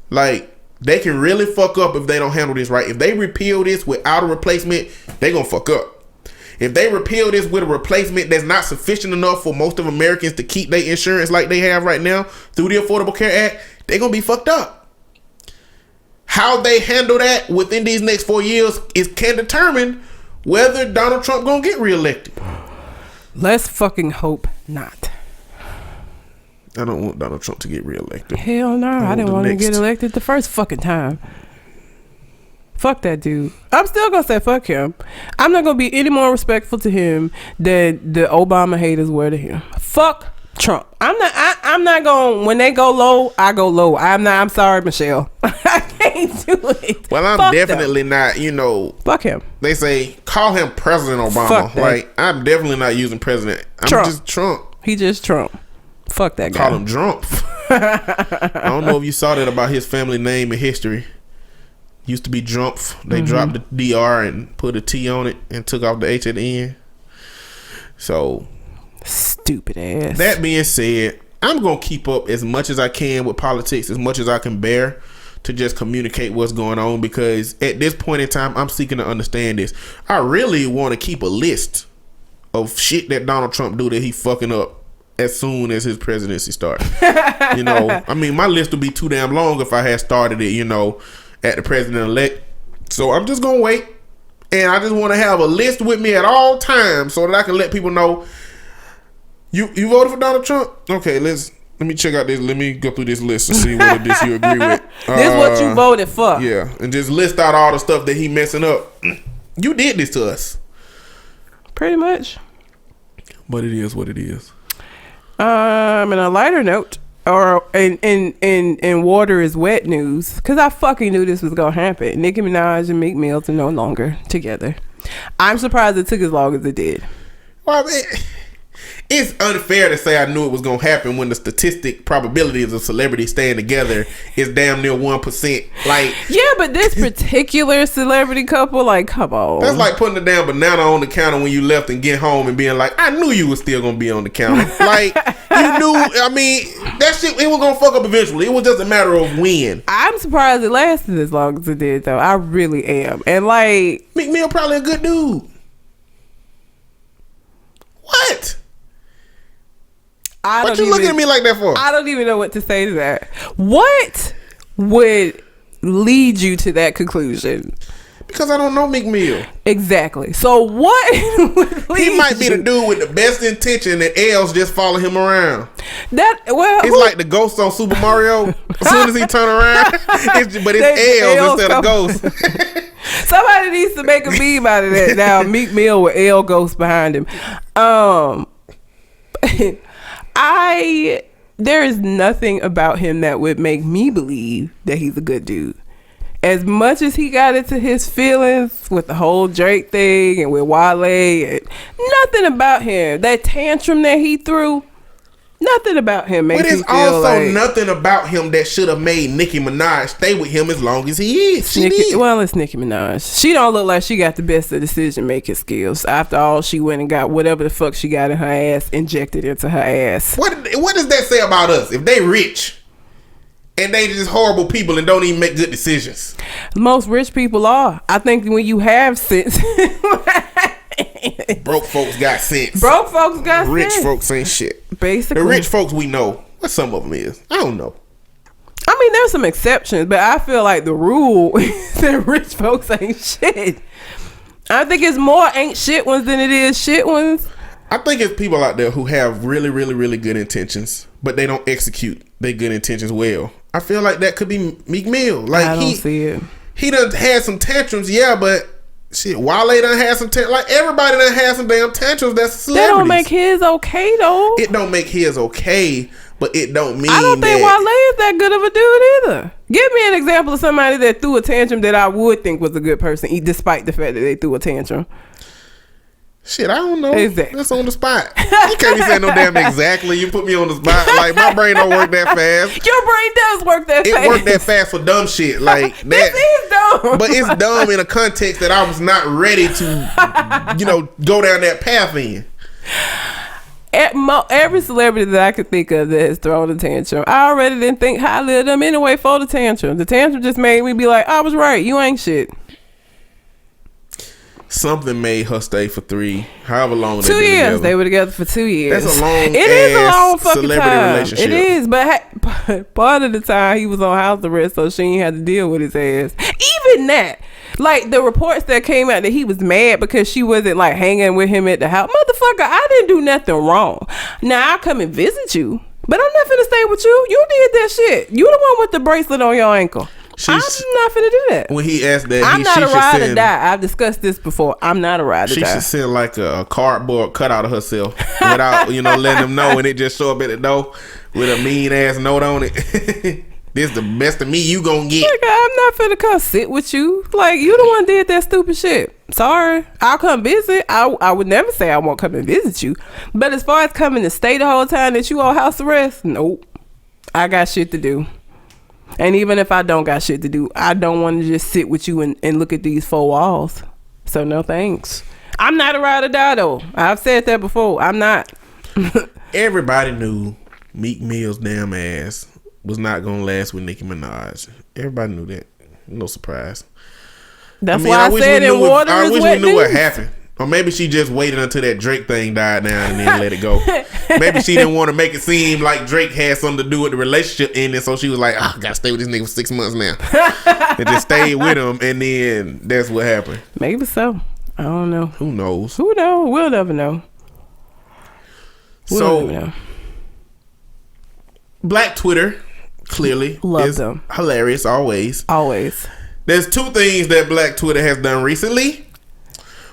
Like, they can really fuck up if they don't handle this right. If they repeal this without a replacement, they gonna fuck up. If they repeal this with a replacement that's not sufficient enough for most of Americans to keep their insurance like they have right now through the Affordable Care Act, they gonna be fucked up. How they handle that within these next 4 years can determine whether Donald Trump gonna get reelected. Let's fucking hope not. I don't want Donald Trump to get reelected. Hell no. I didn't want him to get elected the first fucking time. Fuck that dude. I'm still gonna say fuck him. I'm not gonna be any more respectful to him than the Obama haters were to him. Fuck Trump. I'm not going, when they go low, I go low. I'm sorry, Michelle. I can't do it. Well, I'm fuck definitely them. not, Fuck him. They say call him President Obama. Fuck that. Like, I'm definitely not using President. I'm just Trump. He just Trump. Fuck that guy. Call him Trump. I don't know if you saw that about his family name in history. Used to be Drumpf. They dropped the DR and put a T on it and took off the H at the end. So, stupid ass. That being said, I'm going to keep up as much as I can with politics, as much as I can bear, to just communicate what's going on, because at this point in time, I'm seeking to understand this. I really want to keep a list of shit that Donald Trump do that he fucking up as soon as his presidency starts. I mean, my list would be too damn long if I had started it, at the president-elect. So I'm just going to wait. And I just want to have a list with me at all times so that I can let people know, you voted for Donald Trump? Okay, let me check out this. Let me go through this list and see whether this you agree with. This is what you voted for. Yeah, and just list out all the stuff that he messing up. You did this to us. Pretty much. But it is what it is. In a lighter note, or in water is wet news, because I fucking knew this was gonna happen. Nicki Minaj and Meek Mills are no longer together. I'm surprised it took as long as it did. Well, I mean, it's unfair to say I knew it was gonna happen when the statistic probabilities of celebrities staying together is damn near 1%. Like, yeah, but this particular celebrity couple, like, come on. That's like putting a damn banana on the counter when you left and get home and being like, I knew you was still gonna be on the counter. Like, you knew. I mean, that shit, it was gonna fuck up eventually. It was just a matter of when. I'm surprised it lasted as long as it did, though. I really am. And like, Meek Mill probably a good dude. What? What you looking at me like that for? I don't even know what to say to that. What would lead you to that conclusion? Because I don't know Meek Mill. Exactly. So what would lead He might be the dude with the best intention and L's just follow him around. It's like the ghost on Super Mario. As soon as he turn around, but it's L's instead of ghosts. Somebody needs to make a meme out of that now. Meek Mill with L ghost behind him. There is nothing about him that would make me believe that he's a good dude. As much as he got into his feelings with the whole Drake thing and with Wale, and nothing about him, that tantrum that he threw, nothing about him makes me feel like... But it's also nothing about him that should have made Nicki Minaj stay with him as long as he is. Well, it's Nicki Minaj. She don't look like she got the best of decision-making skills. After all, she went and got whatever the fuck she got in her ass injected into her ass. What does that say about us? If they rich and they just horrible people and don't even make good decisions. Most rich people are. I think when you have sense... Broke folks got sense. Broke folks got rich sense. Rich folks ain't shit. Basically. The rich folks we know. What some of them is. I don't know. I mean, there's some exceptions, but I feel like the rule is that rich folks ain't shit. I think it's more ain't shit ones than it is shit ones. I think it's people out there who have really, really, really good intentions, but they don't execute their good intentions well. I feel like that could be Meek Mill. Like, I don't see it. He done had some tantrums, yeah, but shit, Wale done had some tantrums. Like, everybody done had some damn tantrums. That's celebrities. That don't make his okay, though. It don't make his okay, but it don't mean I don't think that Wale is that good of a dude either. Give me an example of somebody that threw a tantrum that I would think was a good person, despite the fact that they threw a tantrum. Shit, I don't know. Exactly. That's on the spot. You can't be saying no damn exactly. You put me on the spot. Like, my brain don't work that fast. Your brain does work that fast. It worked that fast for dumb shit. Like that. This is dumb. But it's dumb in a context that I was not ready to, go down that path in. Every celebrity that I could think of that has thrown a tantrum, I already didn't think highly of them anyway for the tantrum. The tantrum just made me be like, I was right. You ain't shit. Something made her stay for however long. 2 years. They were together for 2 years. That's a long. It is a long fucking celebrity time. relationship. It is, but part of the time he was on house arrest, so she ain't had to deal with his ass. Even that, like the reports that came out that he was mad because she wasn't like hanging with him at the house. Motherfucker, I didn't do nothing wrong. Now I'll come and visit you, but I'm not finna stay with you. You did that shit. You the one with the bracelet on your ankle. I'm not finna do that. When he asked that, I'm not a ride or die. I've discussed this before. I'm not a ride or die. She should send like a cardboard cutout of herself without, letting them know, and it just show up at the door with a mean ass note on it. This the best of me you gonna get. Like, I'm not finna come sit with you. Like, you the one did that stupid shit. Sorry. I'll come visit. I would never say I won't come and visit you. But as far as coming to stay the whole time that you on house arrest, nope. I got shit to do. And even if I don't got shit to do, I don't want to just sit with you and look at these four walls. So no thanks. I'm not a ride or die though. I've said that before. I'm not. Everybody knew Meek Mill's damn ass was not gonna last with Nicki Minaj. Everybody knew that. No surprise. That's why I said in water I is wish wet we knew what news. happened. Or maybe she just waited until that Drake thing died down and then let it go. Maybe she didn't want to make it seem like Drake had something to do with the relationship ending, so she was like, I gotta stay with this nigga for 6 months now. And just stayed with him, and then that's what happened. Maybe so. I don't know. Who knows? Who knows? We'll never know. We'll never know. Black Twitter clearly Love is them. hilarious always. Always. There's two things that Black Twitter has done recently.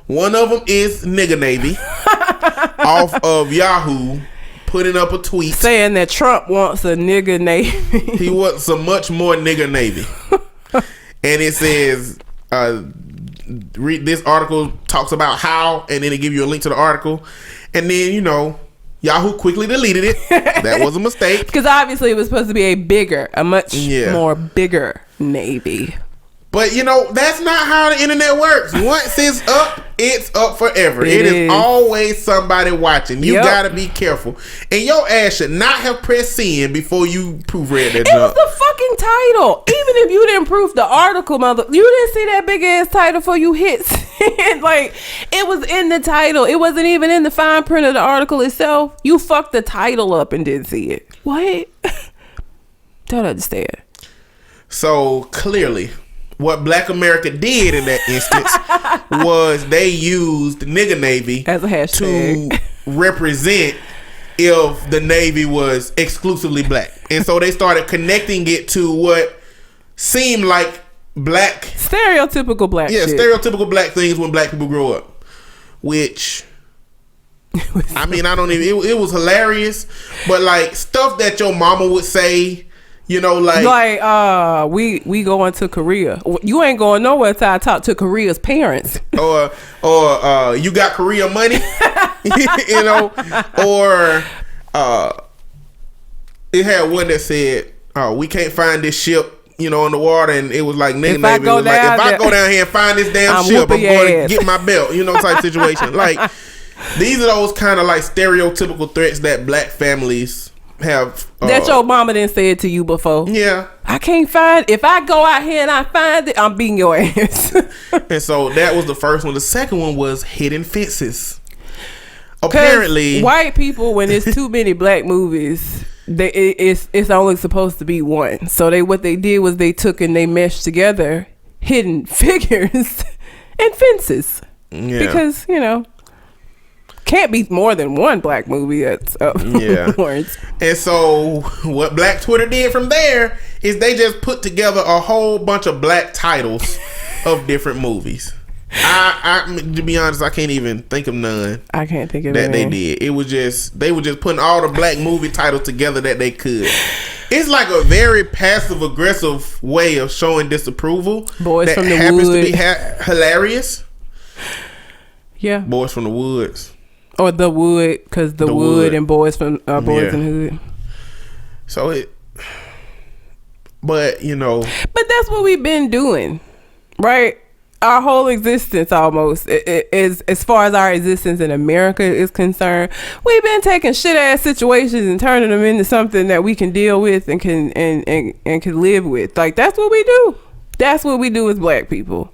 One of them is Nigga Navy off of Yahoo putting up a tweet saying that Trump wants a nigga navy. He wants a much more nigga navy. And it says this article talks about how, and then it give you a link to the article, and then Yahoo quickly deleted it. That was a mistake because obviously it was supposed to be a much more bigger navy. But that's not how the internet works. Once it's up forever. It is always somebody watching. You gotta be careful. And your ass should not have pressed send before you proofread that junk. It was the fucking title. Even if you didn't proof the article, you didn't see that big ass title before you hit send. Like, it was in the title. It wasn't even in the fine print of the article itself. You fucked the title up and didn't see it. What? Don't understand. So clearly, what Black America did in that instance was they used Nigga Navy as a hashtag to represent if the Navy was exclusively black. And so they started connecting it to what seemed like black... stereotypical black shit. Stereotypical black things when black people grow up. Which... I mean, I don't even... It was hilarious. But like, stuff that your mama would say... we going to Korea. You ain't going nowhere till I talk to Korea's parents. Or you got Korea money, or it had one that said, we can't find this ship, in the water, and it was like if I go down here and find this damn ship, I'm going to get my belt, type situation. Like, these are those kind of like stereotypical threats that black families have that your mama didn't say it to you before. Yeah, I can't find. If I go out here and I find it, I'm beating your ass. And so that was the first one. The second one was hidden fences. Apparently, white people, when there's too many black movies, it's only supposed to be one. So what they did was they took and they meshed together hidden figures and fences. Yeah. Because can't be more than one black movie that's words. And so what Black Twitter did from there is they just put together a whole bunch of black titles of different movies. To be honest, I can't even think of none. I can't think of that any. they did. It was just they were just putting all the black movie titles together that they could. It's like a very passive aggressive way of showing disapproval. Boys that from the happens Wood. to be hilarious. Yeah, Boys from the Woods or the Wood, because the Wood and Boys from Boys in the Hood. So but you know, but that's what we've been doing, right? Our whole existence, almost, is as far as our existence in America is concerned. We've been taking shit ass situations and turning them into something that we can deal with and can live with. Like, that's what we do. That's what we do as black people.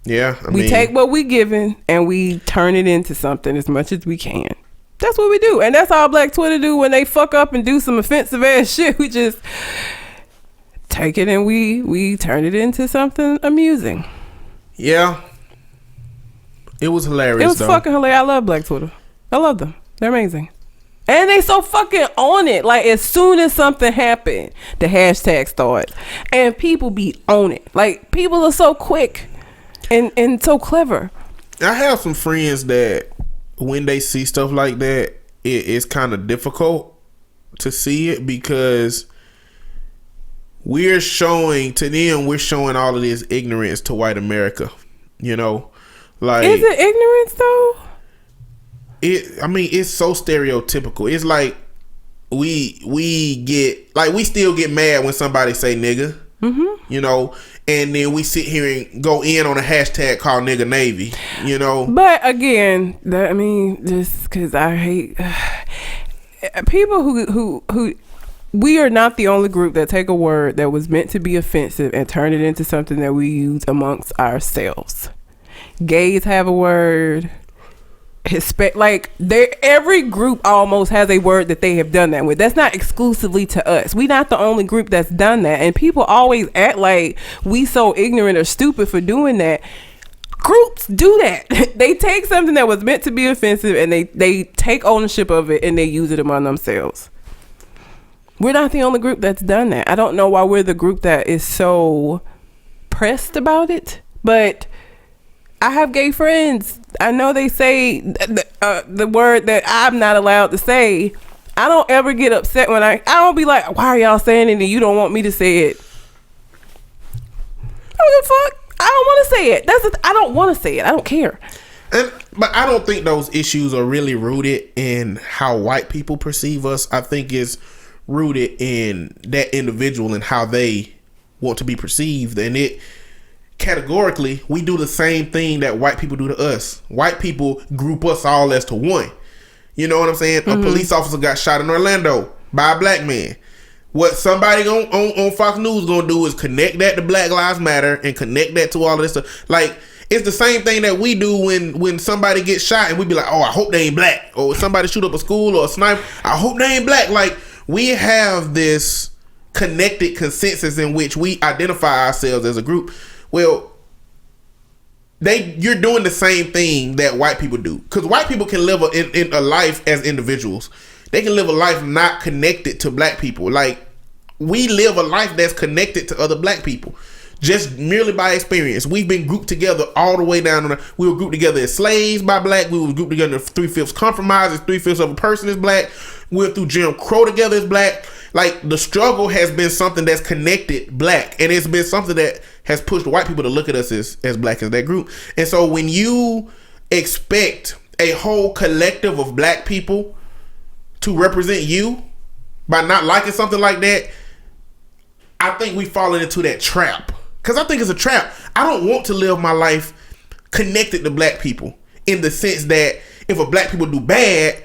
Yeah, we take what we given and we turn it into something as much as we can. That's what we do, and that's all Black Twitter do when they fuck up and do some offensive ass shit. We just take it and we turn it into something amusing. Yeah, it was hilarious. It was fucking hilarious. I love Black Twitter. I love them. They're amazing, and they so fucking on it. Like, as soon as something happened, the hashtag starts, and people be on it. Like, people are so quick and so clever. I have some friends that when they see stuff like that, it's kind of difficult to see it because we're showing all of this ignorance to white America. You know, like, is it ignorance though? It's so stereotypical. It's like we still get mad when somebody say nigga. Mm-hmm. You know, and then we sit here and go in on a hashtag called nigga Navy. You know, but again, just because I hate people who. We are not the only group that take a word that was meant to be offensive and turn it into something that we use amongst ourselves. Gays have a word. Every group almost has a word that they have done that with. That's not exclusively to us. We're not the only group that's done that. And people always act like we so ignorant or stupid for doing that. Groups do that. They take something that was meant to be offensive and they take ownership of it and they use it among themselves. We're not the only group that's done that. I don't know why we're the group that is so pressed about it, but I have gay friends. I know they say the word that I'm not allowed to say. I don't ever get upset when I don't be like, why are y'all saying it and you don't want me to say it? I don't give a fuck. I don't want to say it. I don't want to say it. I don't care. But I don't think those issues are really rooted in how white people perceive us. I think it's rooted in that individual and how they want to be perceived, and it categorically we do the same thing that white people do to us. White people group us all as to one. You know what I'm saying? Mm-hmm. A police officer got shot in Orlando by a black man. What somebody on Fox News gonna do is connect that to Black Lives Matter and connect that to all of this stuff. Like, it's the same thing that we do when somebody gets shot and we be like, oh, I hope they ain't black. Or somebody shoot up a school or a sniper, I hope they ain't black. Like, we have this connected consensus in which we identify ourselves as a group. Well, you're doing the same thing that white people do, because white people can live in a life as individuals. They can live a life not connected to black people. Like, we live a life that's connected to other black people, just merely by experience. We've been grouped together all the way down. We were grouped together as slaves by black. We were grouped together as 3/5 compromise, as 3/5 of a person is black. We went through Jim Crow together as black. Like, the struggle has been something that's connected black, and it's been something that has pushed white people to look at us as black as that group. And so when you expect a whole collective of black people to represent you by not liking something like that, I think we fallen into that trap. Because I think it's a trap. I don't want to live my life connected to black people, in the sense that if a black people do bad,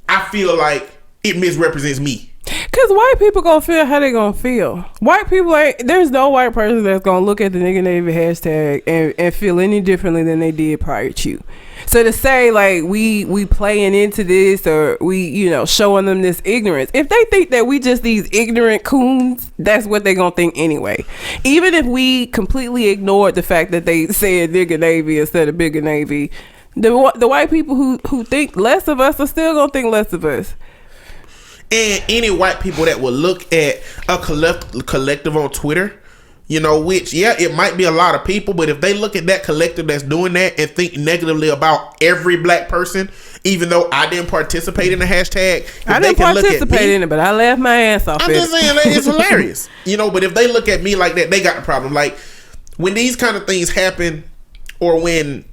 I feel like it misrepresents me. Because white people gonna feel how they gonna feel. White people there's no white person that's gonna look at the nigga Navy hashtag and feel any differently than they did prior to you. So to say like we playing into this, or we showing them this ignorance, if they think that we just these ignorant coons, that's what they gonna think anyway. Even if we completely ignored the fact that they said nigga Navy instead of bigger Navy, the white people who think less of us are still gonna think less of us. And any white people that will look at a collective on Twitter You know, which, yeah, it might be a lot of people, but if they look at that collective that's doing that and think negatively about every black person, even though I didn't participate in the hashtag, I didn't participate in it, but I laughed my ass off. I'm just saying, it's hilarious. You know, but if they look at me like that, they got the problem. Like, when these kind of things happen, or when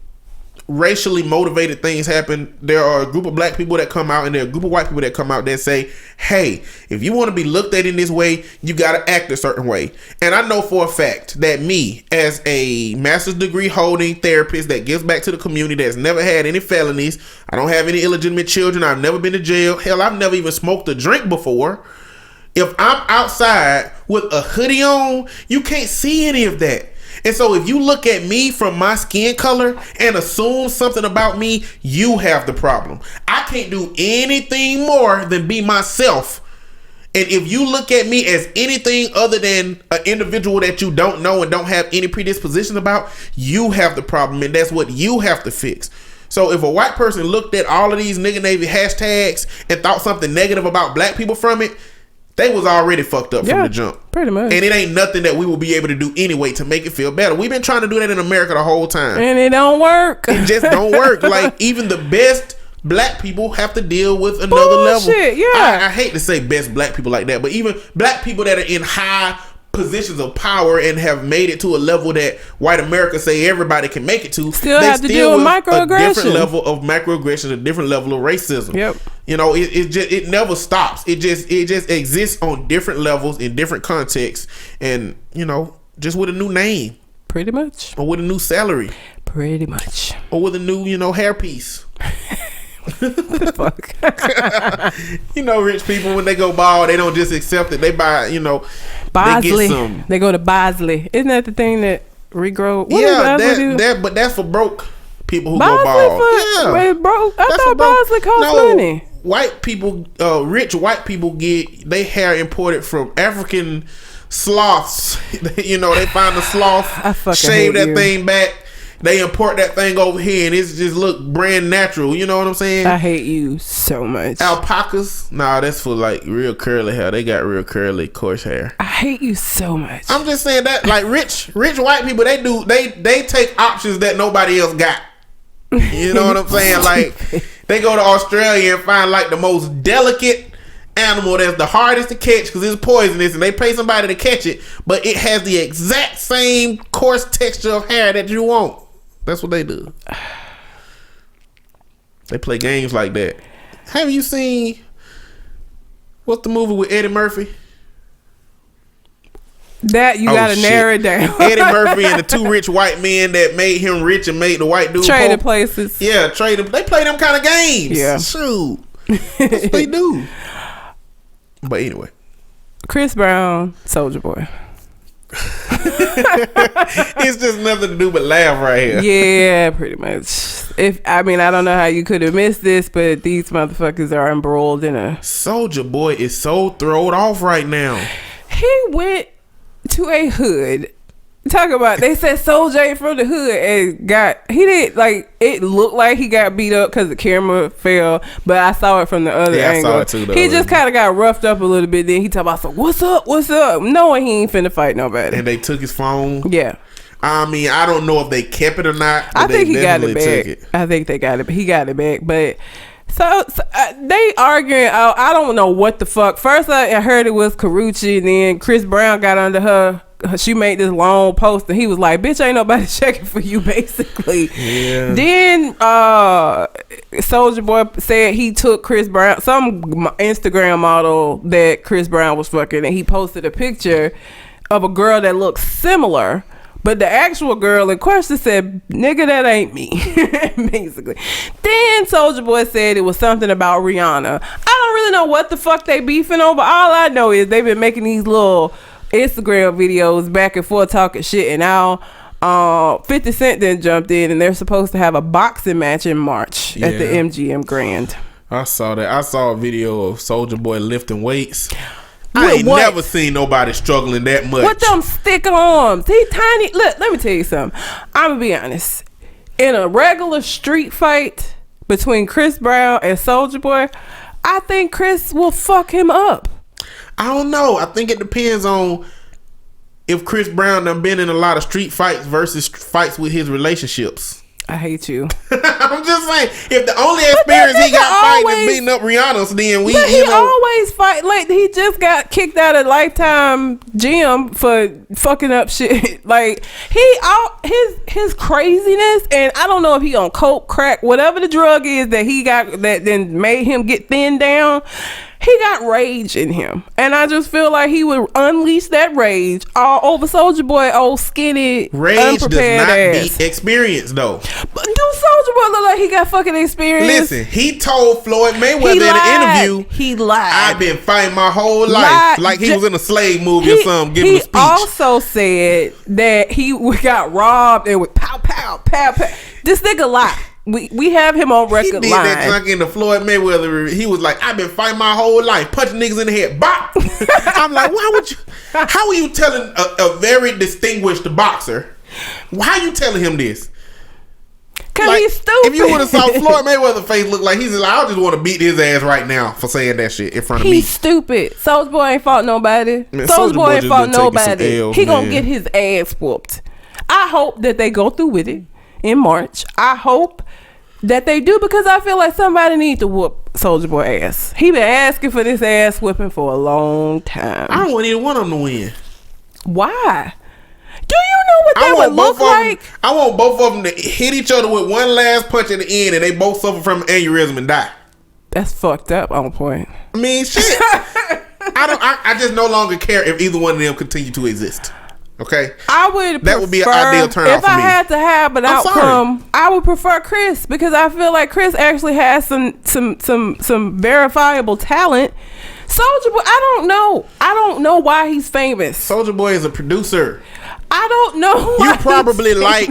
racially motivated things happen, there are a group of black people that come out and there are a group of white people that come out that say, hey, if you want to be looked at in this way, you got to act a certain way. And I know for a fact that me, as a master's degree holding therapist that gives back to the community, that's never had any felonies, I don't have any illegitimate children, I've never been to jail, hell, I've never even smoked a drink before. If I'm outside with a hoodie on, you can't see any of that. And so if you look at me from my skin color and assume something about me, you have the problem. I can't do anything more than be myself. And if you look at me as anything other than an individual that you don't know and don't have any predisposition about, you have the problem, and that's what you have to fix. So if a white person looked at all of these nigga Navy hashtags and thought something negative about black people from it, they was already fucked up from the jump. Pretty much. And it ain't nothing that we will be able to do anyway to make it feel better. We've been trying to do that in America the whole time. And it don't work. It just don't work. Like, even the best black people have to deal with another level. Yeah. I hate to say best black people like that, but even black people that are in high positions of power and have made it to a level that white America say everybody can make it to, still have to deal with microaggressions. A different level of microaggression, a different level of racism. Yep. You know, it never stops. It just exists on different levels in different contexts, and you know, just with a new name, pretty much, or with a new salary, pretty much, or with a new hairpiece. Fuck. You know, rich people, when they go bald, they don't just accept it. They buy, Bosley. They go to Bosley. Isn't that the thing that regrow? But that's for broke people who Bosley go bald. Broke. I thought Bosley cost money. White people, rich white people get their hair imported from African sloths. They find the sloth, shave that thing back. They import that thing over here and it's just look brand natural. You know what I'm saying? I hate you so much. Alpacas? Nah, that's for like real curly hair. They got real curly, coarse hair. I hate you so much. I'm just saying that, like, rich white people, they take options that nobody else got. You know what I'm saying? Like, they go to Australia and find like the most delicate animal that's the hardest to catch because it's poisonous, and they pay somebody to catch it, but it has the exact same coarse texture of hair that you want. That's what they do. They play games like that. Have you seen, what's the movie with Eddie Murphy? That you gotta narrow it down. Eddie Murphy and the two rich white men that made him rich and made the white dude traded places. Yeah, traded. They play them kind of games. Yeah, shoot, that's what they do. But anyway, Chris Brown, Soulja Boy. It's just nothing to do but laugh right here. Yeah, pretty much. I don't know how you could have missed this, but these motherfuckers are embroiled in a. Soulja Boy is so thrown off right now. He went to a hood. Talk about, they said Soulja from the hood and it looked like he got beat up because the camera fell, but I saw it from the other angle. I saw it too, though. He just kind of got roughed up a little bit. Then he talk about, so what's up, knowing he ain't finna fight nobody. And they took his phone. Yeah. I mean, I don't know if they kept it or not. I think he got it back. I think they got it. He got it back, but. So they arguing. I don't know what the fuck. First I heard it was Karuchi, and then Chris Brown got under her. She made this long post, and he was like, "Bitch, ain't nobody checking for you," basically. Yeah. Then Soulja Boy said he took Chris Brown, some Instagram model that Chris Brown was fucking, and he posted a picture of a girl that looks similar. But the actual girl in question said, "Nigga, that ain't me," basically. Then Soulja Boy said it was something about Rihanna. I don't really know what the fuck they beefing over. All I know is they've been making these little Instagram videos back and forth talking shit, and now 50 Cent then jumped in, and they're supposed to have a boxing match in March at the MGM Grand. I saw that. I saw a video of Soulja Boy lifting weights. I ain't never seen nobody struggling that much. With them stick arms. He tiny. Look, let me tell you something. I'm going to be honest. In a regular street fight between Chris Brown and Soulja Boy, I think Chris will fuck him up. I don't know. I think it depends on if Chris Brown done been in a lot of street fights versus fights with his relationships. I hate you. I'm just saying, if the only experience he got fighting is beating up Rihanna's, then he always fight. Like, he just got kicked out of Lifetime Gym for fucking up shit. Like, his craziness, and I don't know if he on coke, crack, whatever the drug is that he got that then made him get thinned down. He got rage in him, and I just feel like he would unleash that rage all over Soulja Boy, old skinny, rage unprepared does not ass. Be experience though. But do Soulja Boy look like he got fucking experience? Listen, he told Floyd Mayweather in an interview, he lied. I've been fighting my whole life, like he was in a slave movie or something, giving a speech. He also said that he got robbed and with pow pow pow pow. This nigga lied. We have him on record. He did lying. That junk in the Floyd Mayweather. He was like, I've been fighting my whole life, punching niggas in the head. Bop. I'm like, why would you? How are you telling a very distinguished boxer? Why are you telling him this? Cause like, he's stupid. If you would have saw Floyd Mayweather's face look like he's like, I just want to beat his ass right now for saying that shit in front of me. He's stupid. Soulja Boy ain't fought nobody. Soulja Boy ain't fought nobody. L's, he gonna get his ass whooped. I hope that they go through with it in March. I hope that they do, because I feel like somebody needs to whoop Soulja Boy ass. He been asking for this ass whooping for a long time. I don't want either one of them to win. Why? Do you know what that would look like? I want both of them to hit each other with one last punch at the end, and they both suffer from an aneurysm and die. That's fucked up on point. I mean, shit. I just no longer care if either one of them continue to exist. Okay, that would be an ideal turnout for me. If I had to have an outcome, I would prefer Chris, because I feel like Chris actually has some verifiable talent. Soulja Boy, I don't know why he's famous. Soulja Boy is a producer. I don't know why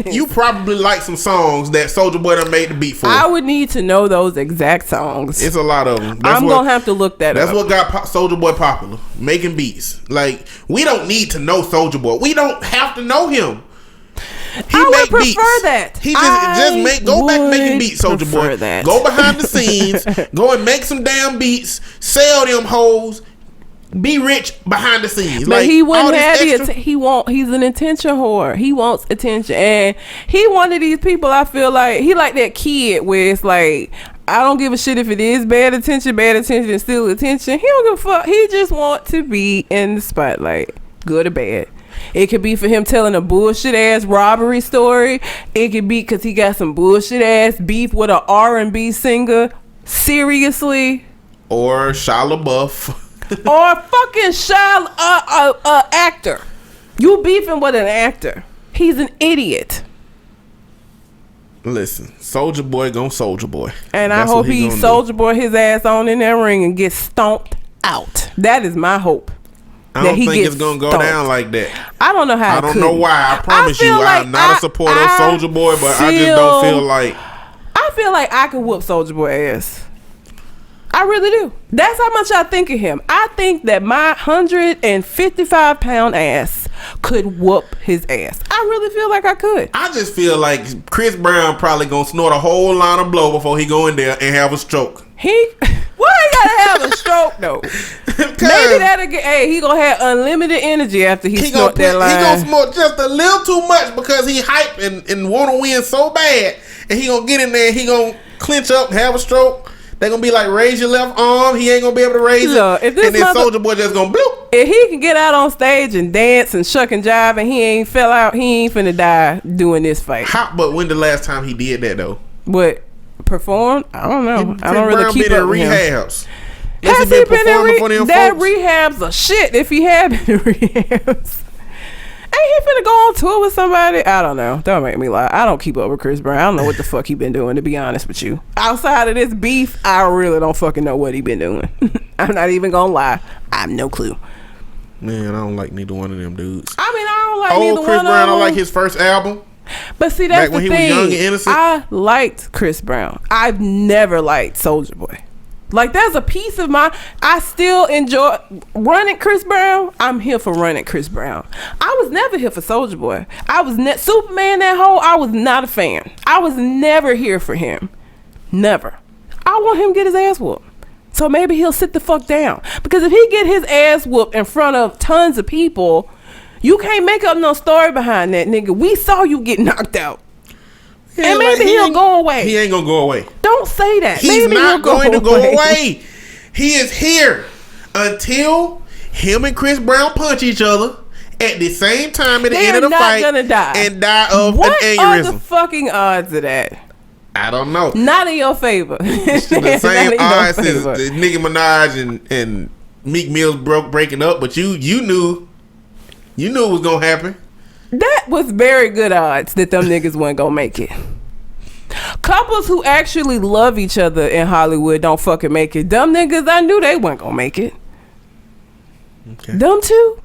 you probably like some songs that Soulja Boy done made the beat for. I would need to know those exact songs. It's a lot of them. I'm gonna have to look that up. That's what got Soulja Boy popular, making beats. Like, we don't need to know Soulja Boy. We don't have to know him. I would prefer that. He go back making beats, Soulja Boy. That. Go behind the scenes. Go and make some damn beats. Sell them hoes. Be rich behind the scenes. But like, he wouldn't have he's an attention whore. He wants attention, and he one of these people. I feel like he like that kid where it's like, I don't give a shit if it is bad attention is still attention. He don't give a fuck. He just want to be in the spotlight, good or bad. It could be for him telling a bullshit ass robbery story. It could be because he got some bullshit ass beef with an R&B singer. Seriously. Or Shia LaBeouf. Or fucking actor. You beefing with an actor. He's an idiot. Listen, Soulja Boy gon' Soulja Boy. And I hope he Soulja Boy his ass on in that ring and get stomped out. That is my hope. I don't think it's gonna go down like that. I don't know how. I don't know why. I promise you, I'm not a supporter of Soulja Boy, but I just don't feel like. I feel like I could whoop Soulja Boy ass. I really do. That's how much I think of him. I think that my 155-pound ass could whoop his ass. I really feel like I could. I just feel like Chris Brown probably gonna snort a whole line of blow before he go in there and have a stroke. Why he gotta have a stroke though? Maybe that'll get. Hey, he gonna have unlimited energy after he snort that line. He gonna snort just a little too much because he hype and want to win so bad, and he gonna get in there and he gonna clinch up, have a stroke. They gonna be like, raise your left arm. He ain't gonna be able to raise it. And then Soulja Boy just gonna bloop. If he can get out on stage and dance and shuck and jive and he ain't fell out, he ain't finna die doing this fight. But when the last time he did that though? What? Performed? I don't know. I don't really keep up with rehabs. Has he been in that rehab's a shit if he had been in rehabs. Ain't he finna go on tour with somebody? I don't know. Don't make me lie. I don't keep up with Chris Brown. I don't know what the fuck he been doing, to be honest with you. Outside of this beef, I really don't fucking know what he been doing. I'm not even gonna lie. I have no clue. Man, I don't like neither one of them dudes. I mean, I don't like neither one of them. Chris Brown, I like his first album. But see, that's the thing. When he was young and innocent. I liked Chris Brown. I've never liked Soulja Boy. Like, there's a piece of I still enjoy running Chris Brown. I'm here for running Chris Brown. I was never here for Soulja Boy. I was Superman that whole. I was not a fan. I was never here for him. Never. I want him to get his ass whooped. So maybe he'll sit the fuck down. Because if he get his ass whooped in front of tons of people, You can't make up no story behind that, nigga. We saw you get knocked out. Yeah, and maybe he'll go away. He ain't gonna go away. Don't say that. He's maybe not going to go away. He is here until him and Chris Brown punch each other at the same time at the end of the fight. They're not gonna die. And die of what an aneurysm. What are the fucking odds of that? I don't know. Not in your favor. The same odds as Nicki Minaj and Meek Mill's breaking up, but you knew it was gonna happen. That was very good odds that them niggas weren't gonna make it. Couples who actually love each other in Hollywood don't fucking make it. Dumb niggas, I knew they weren't gonna make it. Okay. Them two.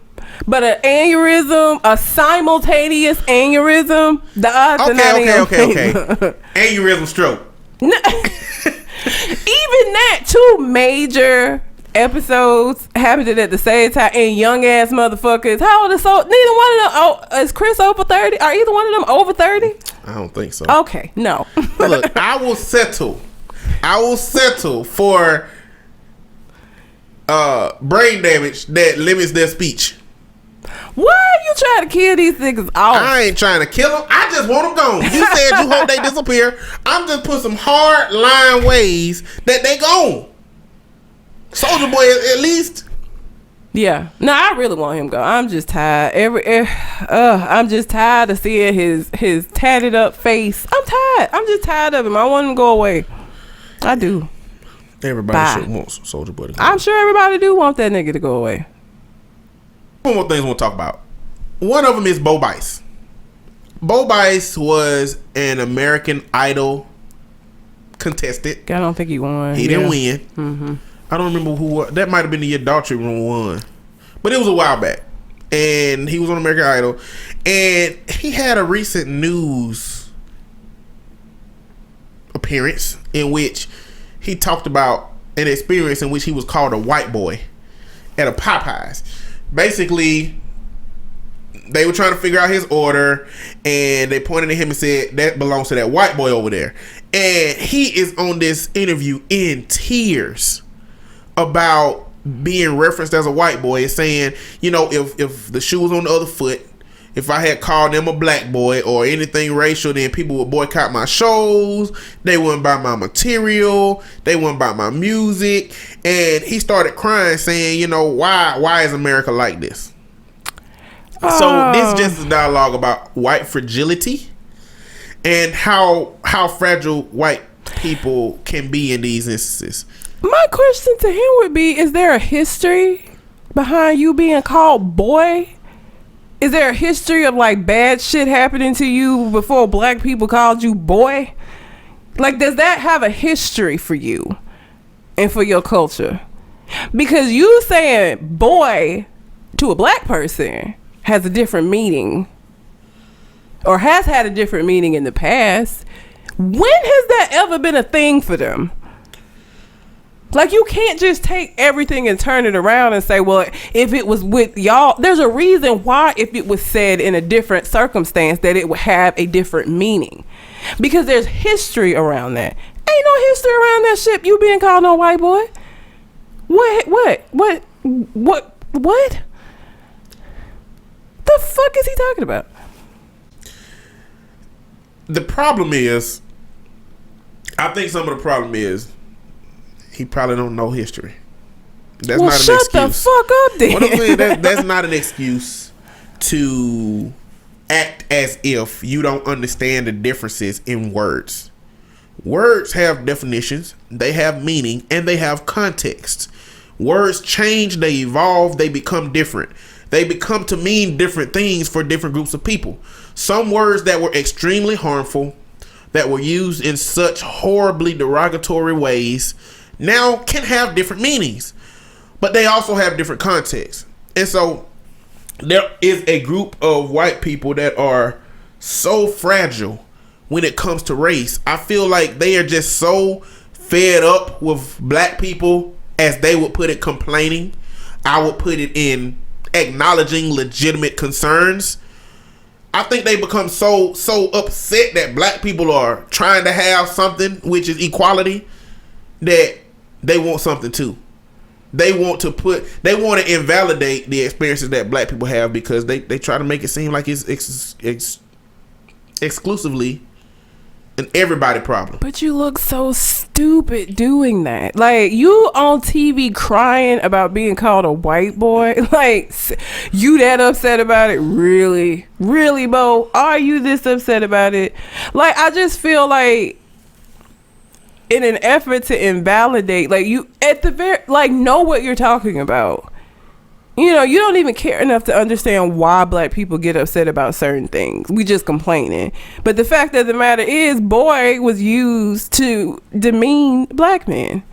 But an aneurysm, a simultaneous aneurysm, the odds are not in your favor. Aneurysm stroke. Even that, two major episodes happened at the same time, and young ass motherfuckers. How old is so? Neither one of them. Oh, is Chris over 30? Are either one of them over 30? I don't think so. Okay, no. Look, I will settle for brain damage that limits their speech. Why are you trying to kill these niggas off? I ain't trying to kill them. I just want them gone. You said you hope they disappear. I'm just putting some hard line ways that they gone. Soldier Boy, at least. Yeah. No, I really want him gone. I'm just tired. I'm just tired of seeing his tatted up face. I'm tired. I'm just tired of him. I want him to go away. I do. Everybody should want Soldier Boy to go. I'm sure everybody do want that nigga to go away. One more thing I want to talk about. One of them is Bo Bice. Bo Bice was an American Idol contestant. I don't think he won. He didn't win. Mm-hmm. I don't remember who. That might have been the year Daughtry Room won, but it was a while back. And he was on American Idol, and he had a recent news appearance in which he talked about an experience in which he was called a white boy at a Popeyes. Basically, they were trying to figure out his order, and they pointed at him and said, that belongs to that white boy over there. And he is on this interview in tears about being referenced as a white boy, and saying, you know, if the shoe was on the other foot, if I had called them a black boy or anything racial, then people would boycott my shows. They wouldn't buy my material. They wouldn't buy my music. And he started crying, saying, you know, why is America like this? So this is just a dialogue about white fragility and how fragile white people can be in these instances. My question to him would be, is there a history behind you being called boy? Is there a history of like bad shit happening to you before black people called you boy? Like, does that have a history for you and for your culture? Because you saying boy to a black person has a different meaning, or has had a different meaning in the past. When has that ever been a thing for them? Like, you can't just take everything and turn it around and say, well, if it was with y'all, there's a reason why, if it was said in a different circumstance, that it would have a different meaning. Because there's history around that. Ain't no history around that shit, you being called no white boy. What? The fuck is he talking about? The problem is, I think some of the problem is, he probably don't know history. That's not an excuse. Shut the fuck up, then. What I'm saying, that's not an excuse to act as if you don't understand the differences in words. Words have definitions, they have meaning, and they have context. Words change, they evolve, they become different. They become to mean different things for different groups of people. Some words that were extremely harmful, that were used in such horribly derogatory ways, now can have different meanings, but they also have different contexts. And so there is a group of white people that are so fragile when it comes to race. I feel like they are just so fed up with black people, as they would put it, complaining. I would put it in acknowledging legitimate concerns. I think they become so upset that black people are trying to have something, which is equality, that they want something too. they want to invalidate the experiences that black people have because they try to make it seem like it's exclusively an everybody problem. But you look so stupid doing that. Like, you on TV crying about being called a white boy. Like, you that upset about it? Really? Really, Bo? Are you this upset about it? Like, I just feel like in an effort to invalidate, like, you at the very, like, know what you're talking about. You know, you don't even care enough to understand why black people get upset about certain things. We just complaining. But the fact of the matter is, boy was used to demean black men,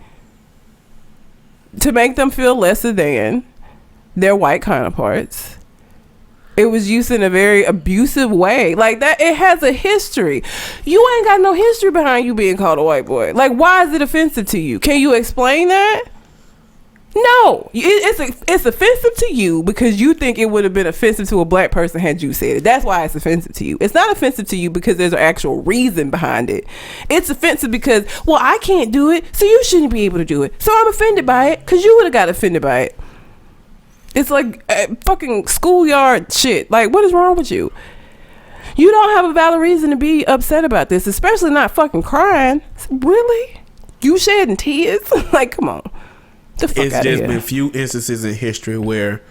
to make them feel lesser than their white counterparts. It was used in a very abusive way. Like that, it has a history. You ain't got no history behind you being called a white boy. Like, why is it offensive to you? Can you explain that? No, it's offensive to you because you think it would have been offensive to a black person had you said it. That's why it's offensive to you. It's not offensive to you because there's an actual reason behind it. It's offensive because, well, I can't do it, so you shouldn't be able to do it. So I'm offended by it because you would have got offended by it. It's like fucking schoolyard shit. Like, what is wrong with you? You don't have a valid reason to be upset about this, especially not fucking crying. Really? You shedding tears? Like, come on. It's just been few instances in history where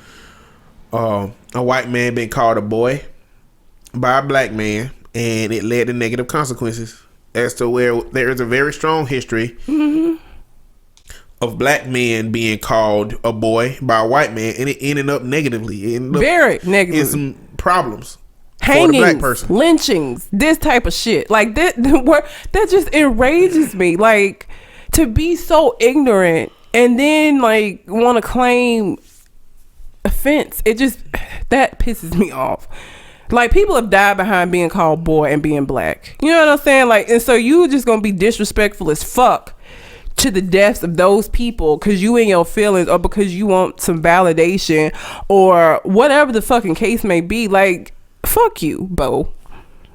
a white man been called a boy by a black man, and it led to negative consequences. As to where there is a very strong history of black men being called a boy by a white man, and it ended up negatively. Very negatively. In some problems. Hangings, for the black person. Lynchings, this type of shit. Like that just enrages me. Like, to be so ignorant and then like want to claim offense, that pisses me off. Like, people have died behind being called boy and being black. You know what I'm saying? Like, and so you just gonna be disrespectful as fuck to the deaths of those people because you in your feelings or because you want some validation or whatever the fucking case may be. Like, fuck you, Bo.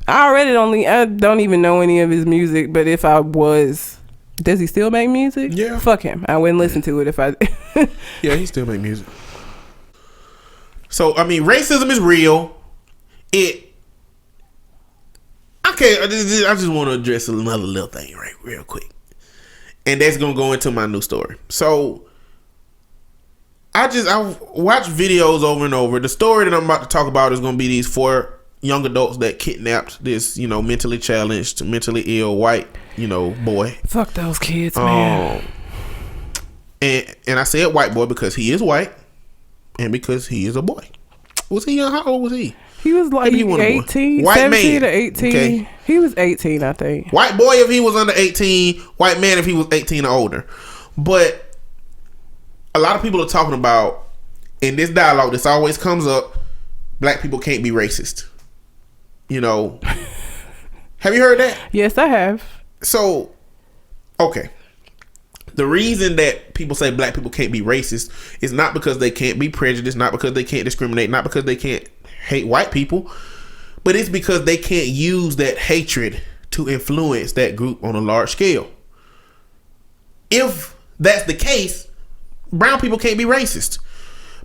I don't even know any of his music, but if I was, does he still make music? Yeah. Fuck him. I wouldn't listen to it if I... Yeah, he still make music. So, I mean, racism is real. I just want to address another little thing real quick. And that's going to go into my new story. So, I watched videos over and over. The story that I'm about to talk about is going to be these 4 young adults that kidnapped this, mentally challenged, mentally ill white, boy. Fuck those kids, man. And I said white boy because he is white and because he is a boy. Was he young? How old was he? He was like 18, white 17 man. to 18. Okay. He was 18, I think. White boy if he was under 18, white man if he was 18 or older. But a lot of people are talking about, in this dialogue, this always comes up, black people can't be racist. Have you heard that? Yes, I have. So, okay. The reason that people say black people can't be racist is not because they can't be prejudiced, not because they can't discriminate, not because they can't hate white people, but it's because they can't use that hatred to influence that group on a large scale. If that's the case, brown people can't be racist.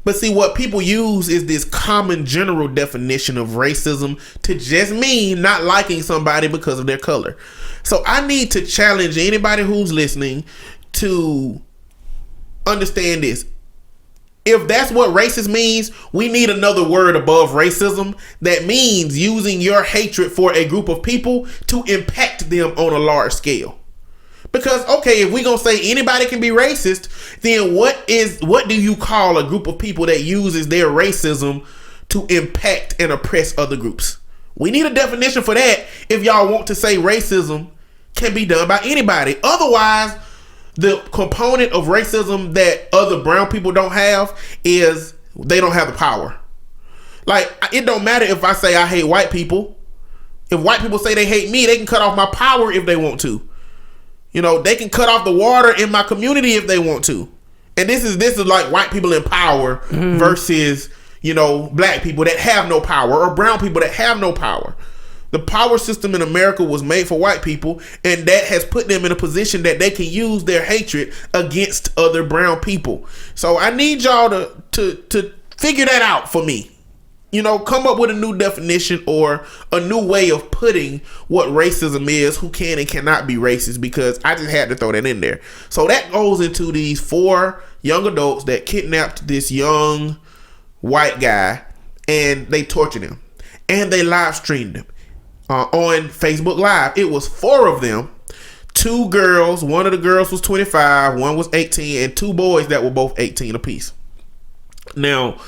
But see, what people use is this common general definition of racism to just mean not liking somebody because of their color. So I need to challenge anybody who's listening to understand this. If that's what racist means, we need another word above racism that means using your hatred for a group of people to impact them on a large scale. Because, okay, if we gonna say anybody can be racist, then what do you call a group of people that uses their racism to impact and oppress other groups? We need a definition for that if y'all want to say racism can be done by anybody. Otherwise, the component of racism that other brown people don't have is they don't have the power. Like, it don't matter if I say I hate white people. If white people say they hate me, they can cut off my power if they want to. They can cut off the water in my community if they want to. And this is like white people in power versus, black people that have no power or brown people that have no power. The power system in America was made for white people, and that has put them in a position that they can use their hatred against other brown people. So I need y'all to figure that out for me. You know, come up with a new definition or a new way of putting what racism is, who can and cannot be racist, because I just had to throw that in there. So that goes into these 4 young adults that kidnapped this young white guy, and they tortured him, and they live streamed him on Facebook Live. It was 4 of them, 2 girls. One of the girls was 25, one was 18, and 2 boys that were both 18 apiece. Now,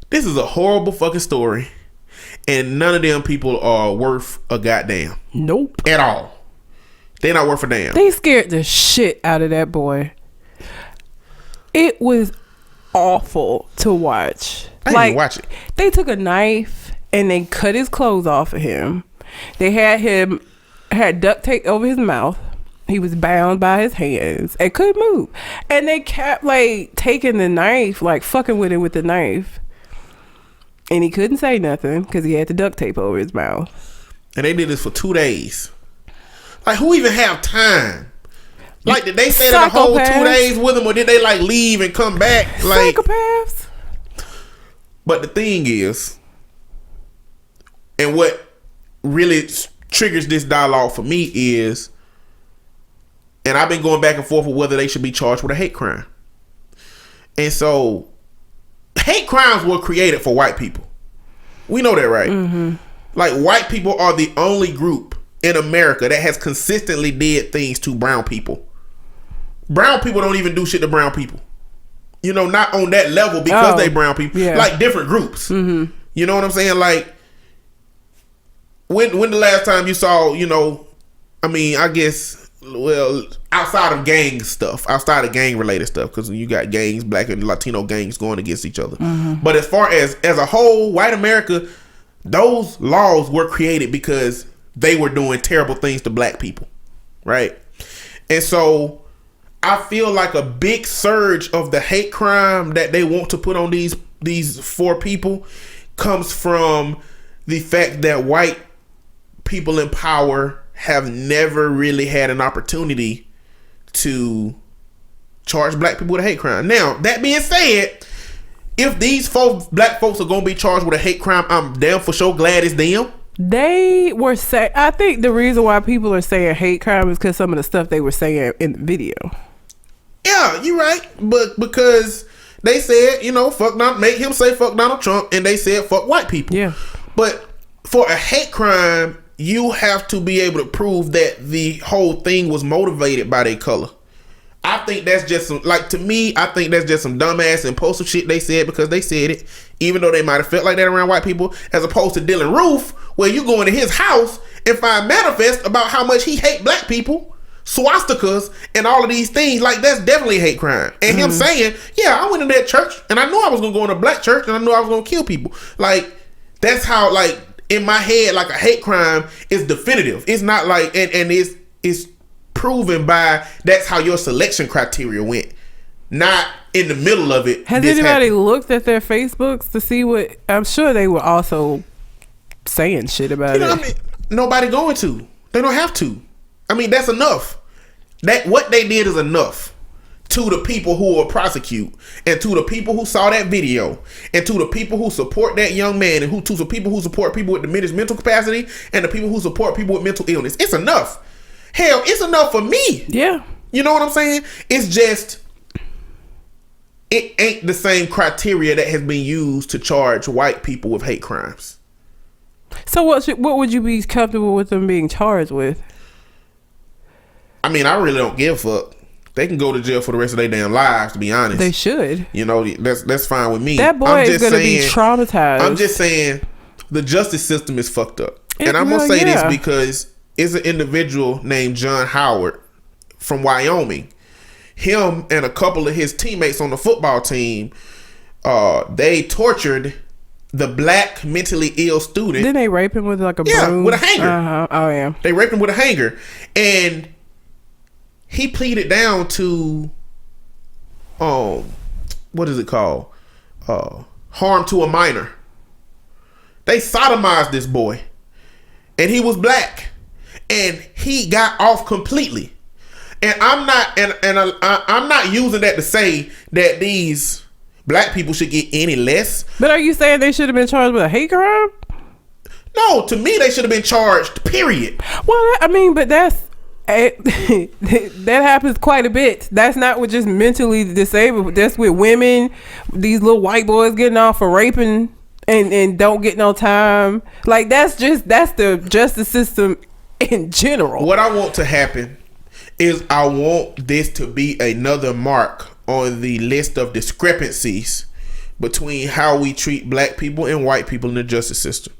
this is a horrible fucking story, and none of them people are worth a goddamn. Nope. At all. They're not worth a damn. They scared the shit out of that boy. It was awful to watch. I didn't even watch it. They took a knife and they cut his clothes off of him. They had duct tape over his mouth. He was bound by his hands and couldn't move. And they kept like taking the knife, like fucking with him with the knife. And he couldn't say nothing because he had the duct tape over his mouth. And they did this for 2 days. Like, who even have time? Like, did they stay the whole 2 days with him, or did they like leave and come back? Like, psychopaths. But the thing is, and what really triggers this dialogue for me is, and I've been going back and forth with whether they should be charged with a hate crime. And so, hate crimes were created for white people. We know that, right? Mm-hmm. Like, white people are the only group in America that has consistently did things to brown people. Brown people don't even do shit to brown people. You know, not on that level because they brown people. Yeah. Like different groups. Mm-hmm. You know what I'm saying? Like, when the last time you saw, you know, I mean, I guess, well, outside of gang stuff, outside of gang related stuff, because you got gangs, black and Latino gangs going against each other. Mm-hmm. But as far as a whole, white America, those laws were created because they were doing terrible things to black people, right? And so I feel like a big surge of the hate crime that they want to put on these 4 people comes from the fact that white people in power have never really had an opportunity to charge black people with a hate crime. Now, that being said, if these black folks are going to be charged with a hate crime, I'm damn for sure glad it's them. They were saying, I think the reason why people are saying hate crime is because some of the stuff they were saying in the video. Yeah, you're right. But because they said, you know, make him say fuck Donald Trump, and they said fuck white people. Yeah. But for a hate crime, you have to be able to prove that the whole thing was motivated by their color. I think that's just some, like, to me, I think that's just some dumbass impulsive shit they said because they said it, even though they might have felt like that around white people, as opposed to Dylan Roof, where you go into his house and find manifest about how much he hate black people, swastikas, and all of these things. Like, that's definitely hate crime. And him saying, yeah, I went in that church and I knew I was going to go in a black church and I knew I was going to kill people. Like, that's how, like, in my head, like, a hate crime is definitive. It's not like, and it's proven by that's how your selection criteria went, not in the middle of it. Has anybody looked at their Facebooks to see what? I'm sure they were also saying shit about it. I mean, nobody going to. They don't have to. I mean, that's enough. That what they did is enough to the people who will prosecute, and to the people who saw that video, and to the people who support that young man, and to the people who support people with diminished mental capacity, and the people who support people with mental illness. It's enough. Hell, it's enough for me. Yeah. You know what I'm saying? It's just, it ain't the same criteria that has been used to charge white people with hate crimes. So what would you be comfortable with them being charged with? I mean, I really don't give a fuck. They can go to jail for the rest of their damn lives, to be honest. They should. You know, that's fine with me. That boy is going to be traumatized. I'm just saying the justice system is fucked up. And I'm going to say this because it's an individual named John Howard from Wyoming. Him and a couple of his teammates on the football team, they tortured the black mentally ill student. Didn't they rape him with like a broom? Yeah, with a hanger. Uh-huh. Oh, yeah. They raped him with a hanger. And he pleaded down to, what is it called? Harm to a minor. They sodomized this boy. and he was black, and he got off completely. And I'm not using that to say that these black people should get any less. But are you saying they should have been charged with a hate crime? No, to me they should have been charged. Period. Well, I mean, but that happens quite a bit. That's not with just mentally disabled. That's with women. These little white boys getting off for raping and don't get no time. Like that's the justice system in general. What I want to happen is I want this to be another mark on the list of discrepancies between how we treat black people and white people in the justice system.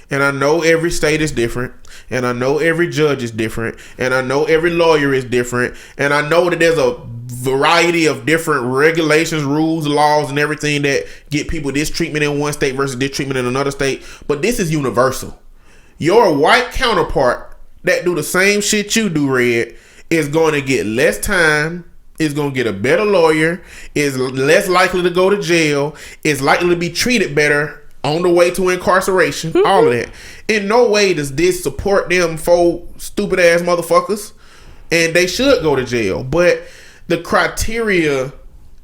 And I know every state is different, and I know every judge is different, and I know every lawyer is different, and I know that there's a variety of different regulations, rules, laws, and everything that get people this treatment in one state versus this treatment in another state. But this is universal. Your white counterpart that do the same shit you do, Red, is going to get less time, is going to get a better lawyer, is less likely to go to jail, is likely to be treated better on the way to incarceration, all of that. In no way does this support them for stupid ass motherfuckers, and they should go to jail. But the criteria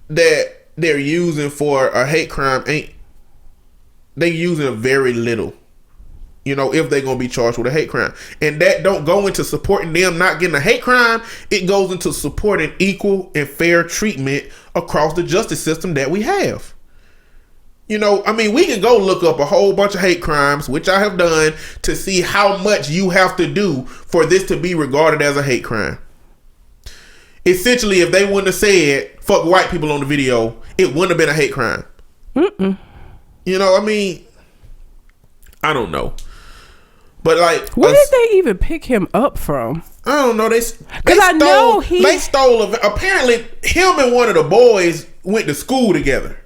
that they're using for a hate crime they using very little. You know, if they're gonna be charged with a hate crime, and that don't go into supporting them not getting a hate crime. It goes into supporting equal and fair treatment across the justice system that we have. You know, I mean, we can go look up a whole bunch of hate crimes, which I have done, to see how much you have to do for this to be regarded as a hate crime. Essentially, if they wouldn't have said "fuck white people" on the video, it wouldn't have been a hate crime. You know, I mean, I don't know. But like, where did they even pick him up from? I don't know. They stole. Apparently, him and one of the boys went to school together.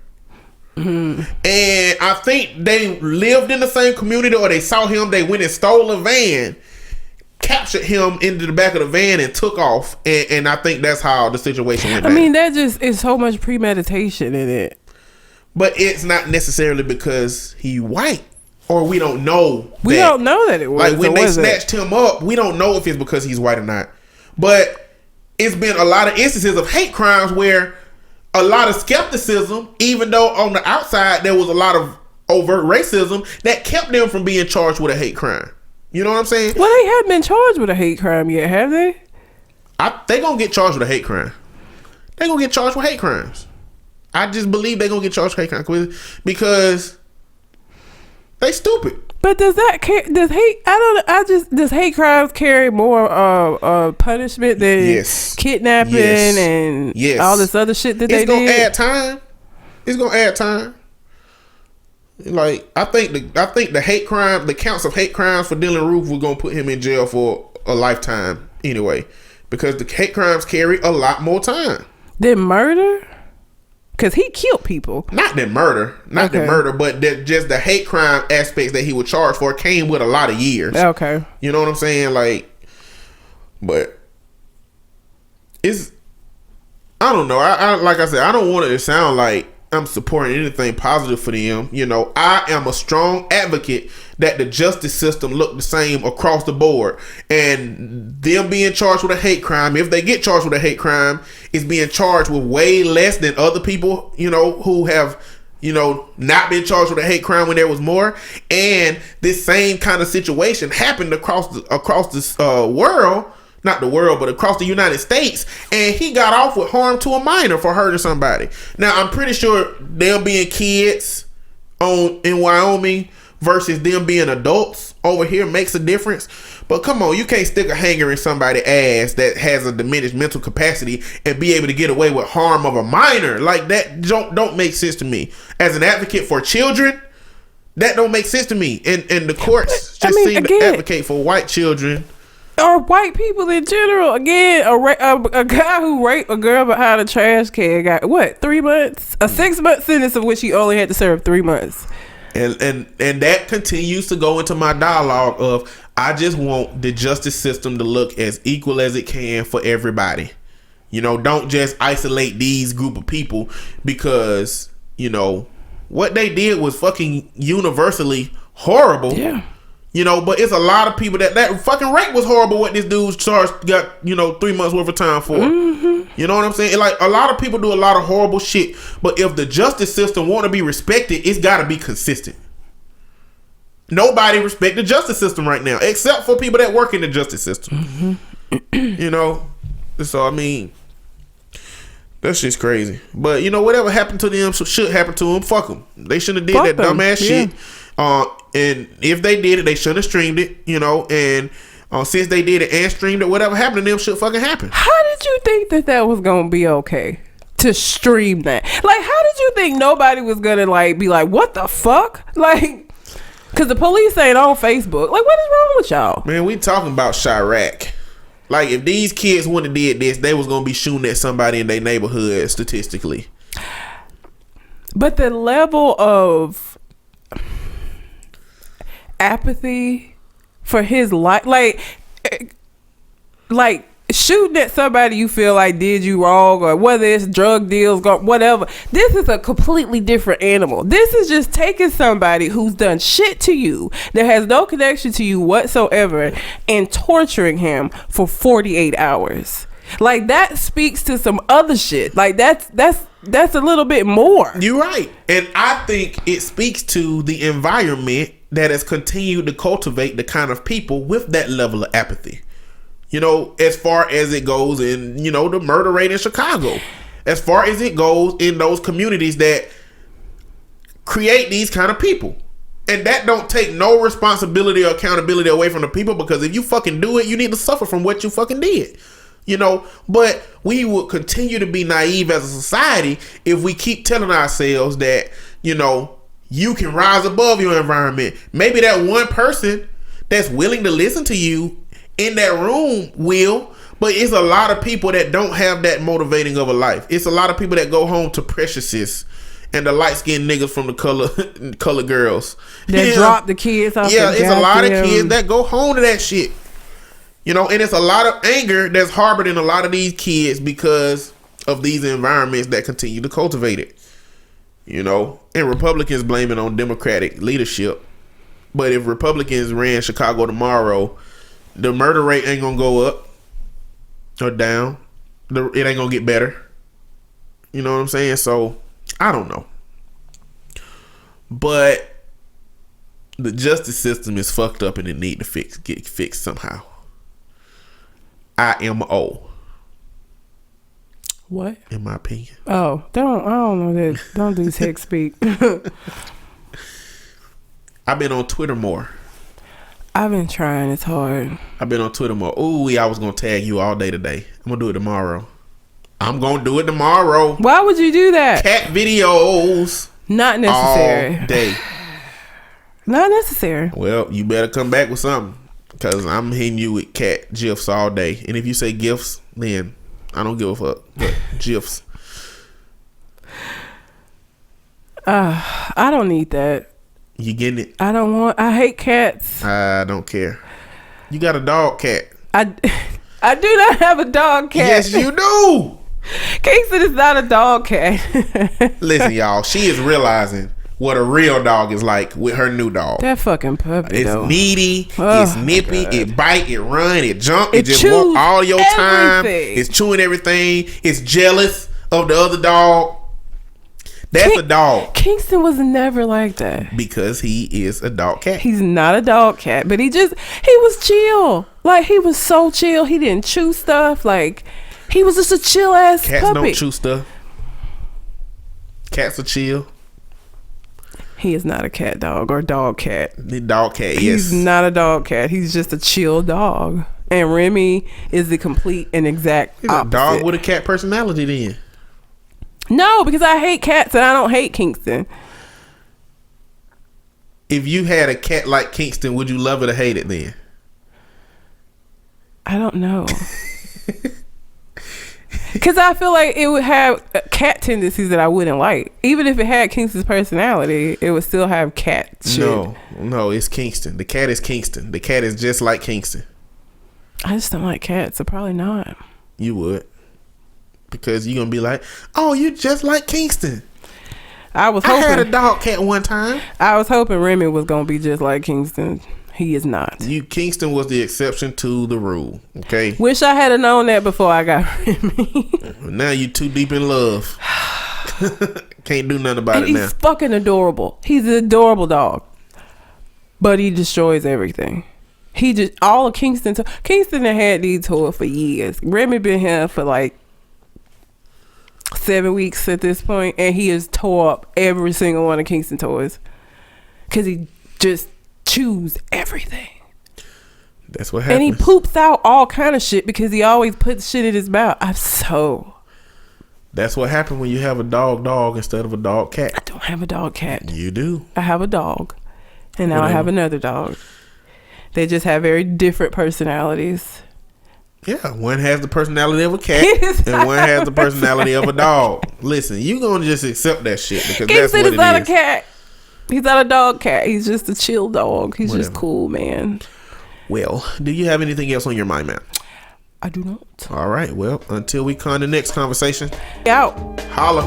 And I think they lived in the same community, or they saw him. They went and stole a van, captured him into the back of the van, and took off. And I think that's how the situation went down. I mean, that just is so much premeditation in it. But it's not necessarily because he white. Or we don't know. We don't know that it was. Like when they snatched him up, we don't know if it's because he's white or not. But it's been a lot of instances of hate crimes where a lot of skepticism, even though on the outside there was a lot of overt racism, that kept them from being charged with a hate crime. You know what I'm saying? Well, they haven't been charged with a hate crime yet, have they? They gonna get charged with a hate crime. They gonna get charged with hate crimes. I just believe they gonna get charged with hate crimes because they stupid. But does hate crimes carry more punishment than kidnapping and all this other shit that they did? It's gonna add time. Like I think the hate crime, the counts of hate crimes for Dylan Roof, we're gonna put him in jail for a lifetime anyway, because the hate crimes carry a lot more time than murder. Because he killed people. Not the murder, but just the hate crime aspects that he was charged for came with a lot of years. Okay. You know what I'm saying? Like, but it's, I don't know. I like I said, I don't want it to sound like I'm supporting anything positive for them. You know, I am a strong advocate that the justice system look the same across the board, and them being charged with a hate crime, if they get charged with a hate crime, is being charged with way less than other people, you know, who have, you know, not been charged with a hate crime when there was more. And this same kind of situation happened across this world. Not the world, but across the United States, and he got off with harm to a minor for hurting somebody. Now, I'm pretty sure them being kids in Wyoming versus them being adults over here makes a difference. But come on, you can't stick a hanger in somebody's ass that has a diminished mental capacity and be able to get away with harm of a minor. Like that don't make sense to me. As an advocate for children, that don't make sense to me. And the courts seem to advocate for white children. Or white people in general. Again, a guy who raped a girl behind a trash can got, what, 3 months? A 6-month sentence of which he only had to serve 3 months. And that continues to go into my dialogue of, I just want the justice system to look as equal as it can for everybody. You know, don't just isolate these group of people because, you know, what they did was fucking universally horrible. Yeah. But it's a lot of people that fucking rape was horrible. What this dude got 3 months worth of time for. Mm-hmm. You know what I'm saying? Like, a lot of people do a lot of horrible shit, but if the justice system want to be respected, it's got to be consistent. Nobody respect the justice system right now, except for people that work in the justice system. Mm-hmm. So I mean, that shit's crazy. But whatever happened to them should happen to them. Fuck them. They shouldn't have did that dumbass shit. And if they did it, they shouldn't have streamed it. And since they did it and streamed it, whatever happened to them should fucking happen. How did you think that was gonna be okay to stream that? Like, how did you think nobody was gonna be like, what the fuck? Like, because the police ain't on Facebook. Like, what is wrong with y'all? Man, we talking about Chirac. Like, if these kids wouldn't have did this, they was gonna be shooting at somebody in their neighborhood statistically. But the level of apathy for his life, like shooting at somebody you feel like did you wrong, or whether it's drug deals, whatever. This is a completely different animal. This is just taking somebody who's done shit to you that has no connection to you whatsoever and torturing him for 48 hours. Like, that speaks to some other shit. Like, that's a little bit more. You're right. And I think it speaks to the environment that has continued to cultivate the kind of people with that level of apathy. As far as it goes in, the murder rate in Chicago. As far as it goes in those communities that create these kind of people. And that don't take no responsibility or accountability away from the people, because if you fucking do it, you need to suffer from what you fucking did. But we would continue to be naive as a society if we keep telling ourselves that, you can rise above your environment. Maybe that one person that's willing to listen to you in that room will, but it's a lot of people that don't have that motivating of a life. It's a lot of people that go home to Precious's and the light-skinned niggas from the color girls that drop the kids off. Yeah, it's a lot of kids that go home to that shit. And it's a lot of anger that's harbored in a lot of these kids because of these environments that continue to cultivate it. And Republicans blame it on Democratic leadership. But if Republicans ran Chicago tomorrow, the murder rate ain't gonna go up or down. It ain't gonna get better. You know what I'm saying? So, I don't know. But the justice system is fucked up and it need to get fixed somehow. IMO. What? In my opinion. Oh, I don't know that. Don't do text speak. I've been on Twitter more. I've been trying. It's hard. I've been on Twitter more. Ooh, I was gonna tag you all day today. I'm gonna do it tomorrow. Why would you do that? Cat videos. Not necessary. All day. Not necessary. Well, you better come back with something, because I'm hitting you with cat gifs all day. And if you say gifts, then I don't give a fuck. But gifs. I don't need that. You getting it? I hate cats. I don't care. You got a dog cat. I do not have a dog cat. Yes, you do. Kingston is not a dog cat. Listen, y'all, she is realizing what a real dog is like with her new dog. That fucking puppy, it's though. needy, it's nippy, it bite, it run, it jump, it just chews want all your time. everything. It's chewing everything. It's jealous of the other dog. That's a dog. Kingston was never like that. Because he is a dog cat. He's not a dog cat, but he was chill. Like, he was so chill. He didn't chew stuff. Like, he was just a chill ass Cats puppy. don't chew stuff. Cats are chill. He is not a cat dog or dog cat. The dog cat, yes. He's not a dog cat. He's just a chill dog. And Remy is the complete and exact He's opposite. a dog with a cat personality then. No, because I hate cats and I don't hate Kingston. If you had a cat like Kingston, would you love it or hate it then? I don't know. Because I feel like it would have cat tendencies that I wouldn't like. Even if it had Kingston's personality, it would still have cat shit. No, it's Kingston. The cat is Kingston. The cat is just like Kingston. I just don't like cats, so probably not. You would. Because you're going to be like, oh, you just like Kingston. I had a dog cat one time. I was hoping Remy was going to be just like Kingston. He is not. Kingston was the exception to the rule. Okay. Wish I had known that before I got Remy. Now you too deep in love. Can't do nothing about it now. He's fucking adorable. He's an adorable dog. But he destroys everything. He just, all of Kingston had these toys for years. Remy been here for like 7 weeks at this point, and he has tore up every single one of Kingston toys. Because he just chews everything. That's what happens. And he poops out all kind of shit because he always puts shit in his mouth. That's what happened when you have a dog instead of a dog cat. I don't have a dog cat. You do. I have a dog. And now I have another dog. They just have very different personalities. Yeah, one has the personality of a cat and one has the personality of a dog. Listen, you gonna just accept that shit because that's what it is. He's not a cat. He's not a dog cat. He's just a chill dog. He's just cool, man. Well, do you have anything else on your mind, ma'am? I do not. All right. Well, until we come to the next conversation. Out. Holla.